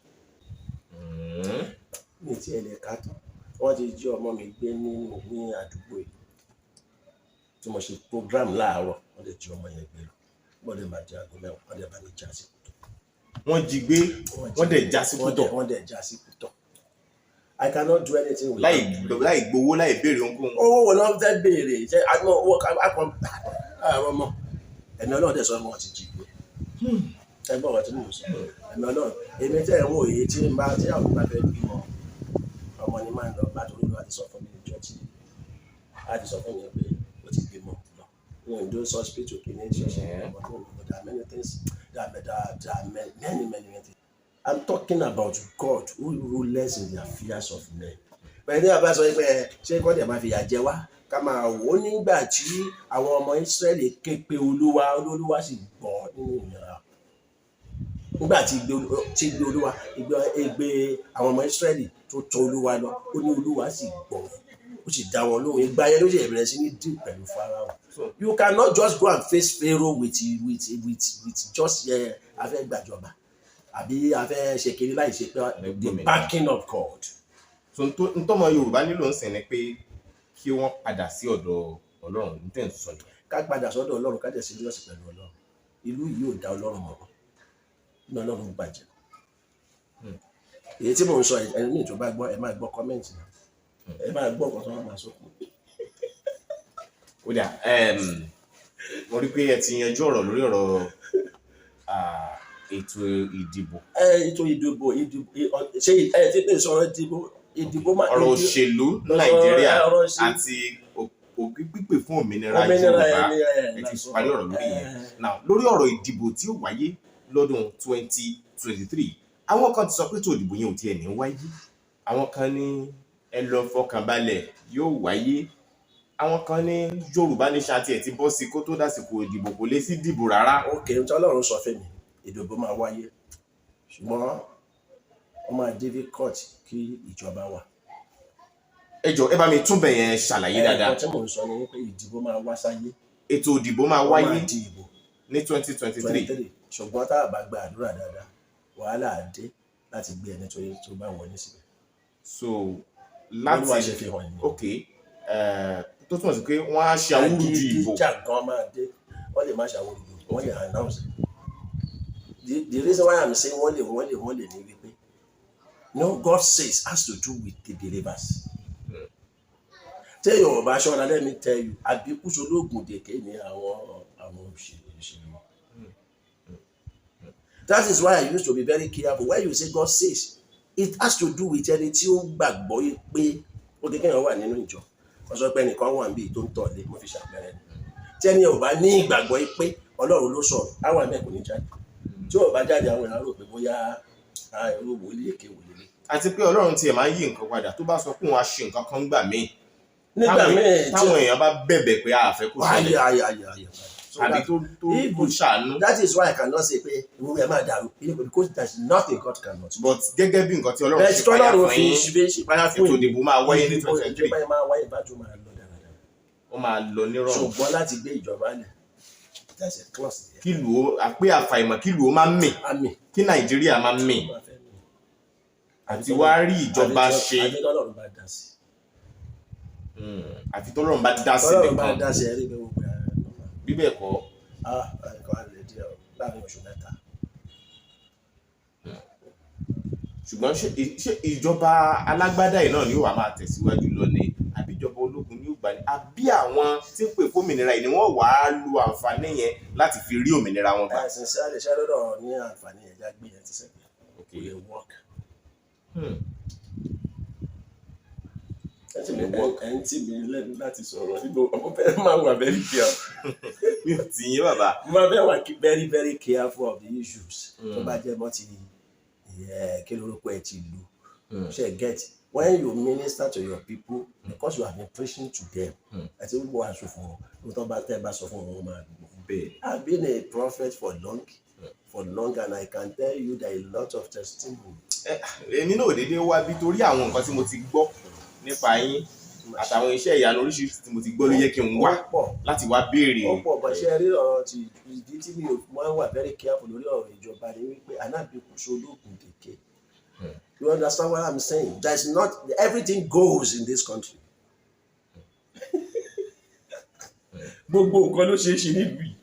mi ti ẹ̀ lè ká tán wọ́n ti jí ọmọ mi gbé ní àdúgbò yìí tí mo ṣe program láàárọ̀ wọ́n lè jí ọmọ yẹn gbé lọ wọ́n lè máa jẹ aago mẹ́wàá wọ́n lè bá mi já sí kùtọ̀. wọ́n jí gbé wọ́n dẹ̀ já sí kùtọ̀. wọ́n dẹ̀ já sí kùtọ̀. I cannot do anything with láì gbowó láì béèrè ohunkóhun. owó wo ló ń fẹ́ béèrè ṣe àgbọn owó akọ àwọn ọmọ ẹ̀mí Ọlọ́run dẹ̀ sọ wọn ti jí gbé ẹgbọ́n wa tí mo sọ ẹ̀mí Ọlọ́run èmi tẹ́ ẹ̀ ń wò yìí tí àwọn bá fẹ́ bímọ ọmọ ni máa ń lọ bá torí láti sọ fún mi níjọ́ tí láti sọ fún mi pé ó ti bímọ lọ wọn ò dó hospital kì í ní ṣẹ̀ṣẹ̀ ọmọ tó ń lọ there are many things there are many things. I'm talking about God who rules in the affairs of men. Bẹ́ẹ̀ni àbá sọ pé ṣé kọ́ńtà máa fi yà jẹ wá ká máa wò ó nígbà tí àwọn ọmọ Ísírẹ́lì ké pe Olúwa sì gbọ́ nínú ìnira. Nígbà tí gbé Olúwa ìgbé àwọn ọmọ Ísírẹ́lì tó tọ̀ Olúwa lọ ó ní Olúwa sì gbọ́ ó sì dá wọn lóhùn ìgbà yẹn ló ṣe bẹ̀rẹ̀ sí ní dín pẹ̀lú Fáráò. So you cannot just go and face Pharaoh with just afẹ́ gbàjọba àbí afẹ́ ṣe kiri láì ṣe pé the backing of God. So ntọ́mọ Yorùbá nílò ń sìn ni pé kí wọ́n padà sí ọ̀dọ̀ Ọlọ́run ní tẹ̀ ń sọ yìí. Ká padà sọ́dọ̀ Ọlọ́run ká dẹ̀ sí lọ́sì pẹ̀lú Ọlọ́run ìlú yìí ò dá Ọlọ́run mọ̀ ní Ọlọ́run bàjẹ́. Èyí tí mò ń sọ ẹni míì tó bá gbọ́ ẹ máa gbọ́ kọ́mẹ́ǹtì náà ẹ máa gbọ́ nǹkan tó máa sọ fún mi. Ó dà mo rí pé ẹ ti yanjú ọ̀rọ̀ lórí ọ̀rọ̀ ètò ìdìbò. Ètò ìdìbò ṣé ẹ ti pè sọ̀rọ̀ ìdìbò máa. Ọ̀rọ̀ òṣèlú Nàìjíríà àti pípè fún òmìnira Yorùbá ẹ ti parí ọ̀rọ̀ lórí yẹn. Now lórí ọ̀rọ̀ ìdìbò tí ó wáyé lọ́dún 2023 àwọn kan ti sọ pé tó ìdìbò yẹn ò tiẹ̀ ní wáyé àwọn kan ní ẹ lọ fọkàn balẹ̀ yóò wáyé àwọn kan ní Yorùbá ní ṣáàtì ẹ̀ ti bọ́ sí kó tó dásìkò ìdìbò kò lè sí dìbò rárá. Ókè ní Ọlọ́run sọ fún mi ìdìbò máa wáyé ṣùgbọ́n wọ́n máa difficult kí ìjọba wà. Ẹ jọ̀ọ́ ẹ bá mi túbẹ̀ yẹn ṣàlàyé dáadáa. Ẹ̀kọ́ tí mò ń sọ ni pé ìdìbò máa wá sáyé. Ètò ìdìbò máa wáyé ìdìbò ní 2023. Ṣùgbọ́n tá a bá gba àdúrà dáadáa wàhálà á dé láti gbé ẹni tó bá wọlé síbẹ̀. So láti ok tó túmọ̀ sí pé wọ́n á ṣe awúrúju ìbò. Àgídíjà gan máa dé wọ́n lè má ṣe awúrúju wọ́n lè announce. The reason why I'm saying wọ́n lè ní wípé no God says has to do with the believers. Téèyàn ò bá ṣọ́ra let me tell you àbíkú sológun dèké ní àwọn òṣèlú. That is why I used to be very careful when you say God says it has to do with ẹni tí ó gbàgbọ́ pé ó kékeré wà nínú ìjọ wọ́n sọ pé ẹnìkan wà níbi tó ń tọ̀lé mo fi ṣàpẹẹrẹ ni tí ẹni ò bá ní ìgbàgbọ́ pé Ọlọ́run ló sọ̀rọ̀ àwọn ẹ̀mẹ́ kò ní jáde tí ò bá jáde àwọn èèyàn rò pé bóyá irú wòlíì èké wòlíì. Àti pé Ọlọ́run tiẹ̀ máa ń yí nǹkan padà tó bá sọ pé òun á ṣe nǹkan kan gbà míì nígbà míì táwọn èèyàn bá bẹ̀bẹ̀ pé a fẹ́ kó ṣẹlẹ̀ àbí tó ṣàánú. That is why I cannot say pé ìwé ẹ̀ máa dàrú because there is nothing God cannot. But gẹ́gẹ́ bí nǹkan tí Ọlọ́run ṣe payá fún yín ètò ìdìbò máa wáyé ní 2023. ìjọba máa wáyé ìbájú máa lọ dáradára. Ó máa lọ nírọ̀rùn. Ṣùgbọ́n láti gbé ìjọba lẹ̀ that's a clause. Kí lù ó àpé àfàìmọ̀ kí lù ó máa mì kí Nàìjíríà máa mì àti wá rí ìjọba ṣe. Àfi tọ́lọ́run bá dá sí. Àfi tọ́lọ́run bá dá sí nìkan. Tọ́lọ́run bá dá sí ẹ̀rí bẹ́ẹ̀ wọ́n gbé bí bẹ́ẹ̀ kọ́. Ẹ̀kọ́ àlè díẹ̀ láàrin oṣù mẹ́ta. Ṣùgbọ́n ṣé ìjọba alágbádá yìí náà ni ó wà máa tẹ̀síwájú lọ ni àbí ìjọba ológun ni ó gbà ní àbí àwọn tí ń pè fún òmìnira yìí ni wọ́n wà á lu àǹfààní yẹn láti fi rí òmìnira wọn gbà. Ẹ̀sìn sí àlèṣẹ́ lọ́dọ̀ ní àǹfààní yẹn jágbé yẹn ti sẹ́gbẹ̀ẹ́. Okay. Will work. Ẹni tí mi lẹ́nu láti sọ̀rọ̀ níbo ọmọ bẹ́ẹ̀ máa wà very careful. Mi ò tí yín bàbá. Mo máa bẹ́ẹ̀ wà very very careful of the issues. Tó bá jẹ́ mọ́ ti kí lórúkọ ẹ̀ ti lù. Ṣé get when you minister to your people because you have been preaching to them. Àti wíwọ aṣọ fún wọn. Mo tọ́ bá tẹ́ bá sọ fún wọn máa gbọ́. Bẹ́ẹ̀. I've been a prophet for long and I can tell you there are a lot of testimony. Èmi náà ò dédé wá bí torí àwọn nǹkan tí mo ti gbọ́ nípa yín àtàwọn iṣẹ́ ìyanu oríṣiríṣi tí mo ti gbọ́ ló yẹ kí n wá láti wá béèrè. Ó pọ̀ bọ̀ ṣe rí ọ̀rọ̀ ti ìdí tí mi ò máa ń wà very careful lórí ọ̀rọ̀ ìjọba ni wípé anábìkú sológun dèké. You understand what I'm saying? There is not everything goes in this country. Gbogbo nǹkan ló ṣe é ṣe nílùú yìí.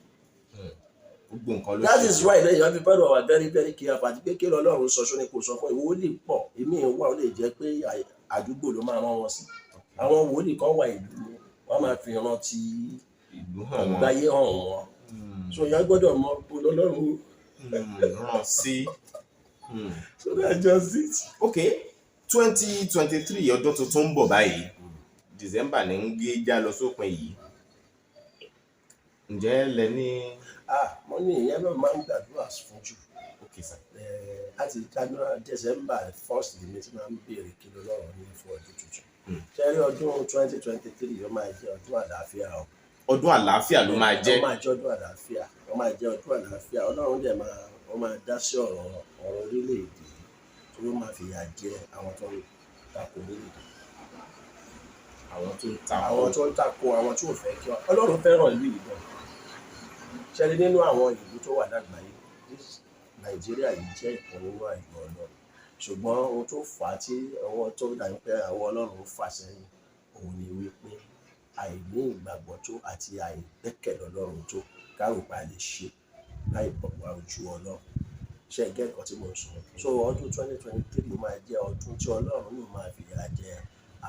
That is why you have people who are very very careful àti pé kí Ọlọ́run sọ sóní kò sọ fún ìwọ lè pọ̀ èmi ìwà ó lè jẹ́ pé àdúgbò ló máa rán wọn sí àwọn wòlíì kan wà ìlú wọn máa fi hàn ti ìlú hàn àgbáyé hàn wọn so ìyá gbọ́dọ̀ mọ Ọlọ́run ràn sí. so that's just it. Okay, 2023 ọdún tuntun ń bọ̀ báyìí, December ní ń gé já lọ sópin yìí. Ǹjẹ́ lẹ ní. Mo ní ìyẹn náà máa ń gbàdúrà fún jù. Okay sir. Láti January December 1st ni tí máa ń béèrè kí lọ́rọ̀ ní fún ọdún tuntun. Ṣẹ́rí ọdún 2023 ó máa jẹ́ ọdún àlàáfíà o. Ọdún àlàáfíà ló máa jẹ́. Ó máa jẹ́ ọdún àlàáfíà. Ó máa jẹ́ ọdún àlàáfíà. Ọlọ́run dẹ̀ máa dá sí ọ̀rọ̀ orílẹ̀-èdè tí ó máa fìyà jẹ àwọn tó ń tako orílẹ̀-èdè. Àwọn tó ń tako àwọn tí ò fẹ́ kí wọ́n. Ọlọ́run fẹ́ràn ìlú yìí gan. Ṣẹ́rí nínú àwọn ìlú tó wà lágbàáyé, Nàìjíríà yìí jẹ́ ìkan nínú àìgbọ́ Ọlọ́run. Ṣùgbọ́n ohun tó fà á tí ọwọ́ tó dà pé àwọn Ọlọ́run fà sẹ́yìn òun ni wípé àìní ìgbàgbọ́ tó àti àìgbẹ́kẹ̀lé Ọlọ́run tó kárò pa lè ṣe láì pọ̀pọ̀ ojú Ọlọ́run. Ṣé ẹ gẹ́ nǹkan tí mo sọ? So ọdún 2023 máa jẹ́ ọdún tí Ọlọ́run náà máa fìyà jẹ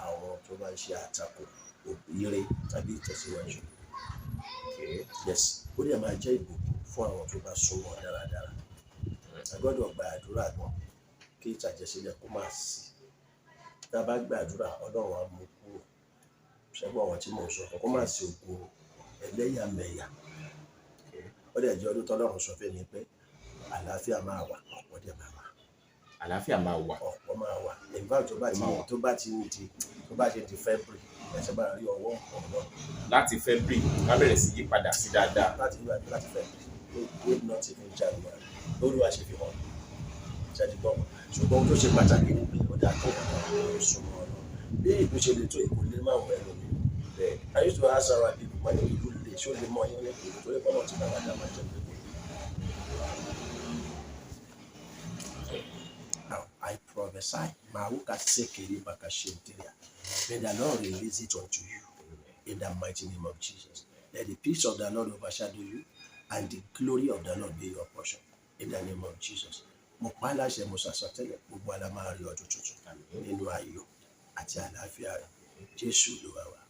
àwọn tó bá ń ṣe àtakò ire tàbí ìtẹ̀síwájú. Yes, ó dẹ̀ máa jẹ́ ìbùkún fún àwọn tó bá súnmọ́ dáradára. A gbọ́dọ̀ gba àdúrà gan kí ìtàjẹsílẹ̀ kó máa sí. Tá a bá gbàdúrà Ọlọ́run á mú kúrò. Ṣẹ́gbọ́n àwọn tí mo sọ kó má sí ogun ẹlẹ́yàmẹ̀yà. Ó dẹ̀ jẹ́ ọdún tọ́lọ́run sọ fẹ́ ni pé àlàáfíà máa wà, ọ̀pọ̀ dẹ̀ máa wà. Àlàáfíà máa wà. Ọ̀pọ̀ máa wà. Nígbà tó bá ti di February ẹ̀ṣẹ̀ bá rí ọwọ́ ọ̀pọ̀. Láti February ká bẹ̀rẹ̀ sí yí padà sí dáadáa. Láti February good not even January lórí wa ṣe fi hàn ṣàdìgbọ́n. Ṣùgbọ́n tó ṣe pàtàkì ni pé ó dà tó ọ̀rọ̀ súnmọ́ Ọlọ́run. Bí ìlú ṣe lè tó ìkó lè máa wọ ẹ̀rọ mi. I used to ask our people wọ́n ní ìlú lè ṣó lè mọ ẹyán ní ìlú tó lè kọ́ náà ti máa dá máa jẹ́ pé. Now I prophesy Maruka Sekiri Bakashinteria. May the Lord release it unto you in the mighty name of Jesus. Let the peace of the Lord overshadow you and the glory of the Lord be your portion in the name of Jesus. Mo pa láṣẹ mo sàsọtẹ́lẹ̀ gbogbo àlá máa rí ọdún tuntun nínú ayọ̀ àti àlàáfíà rẹ̀. Jésù Olúwa wa.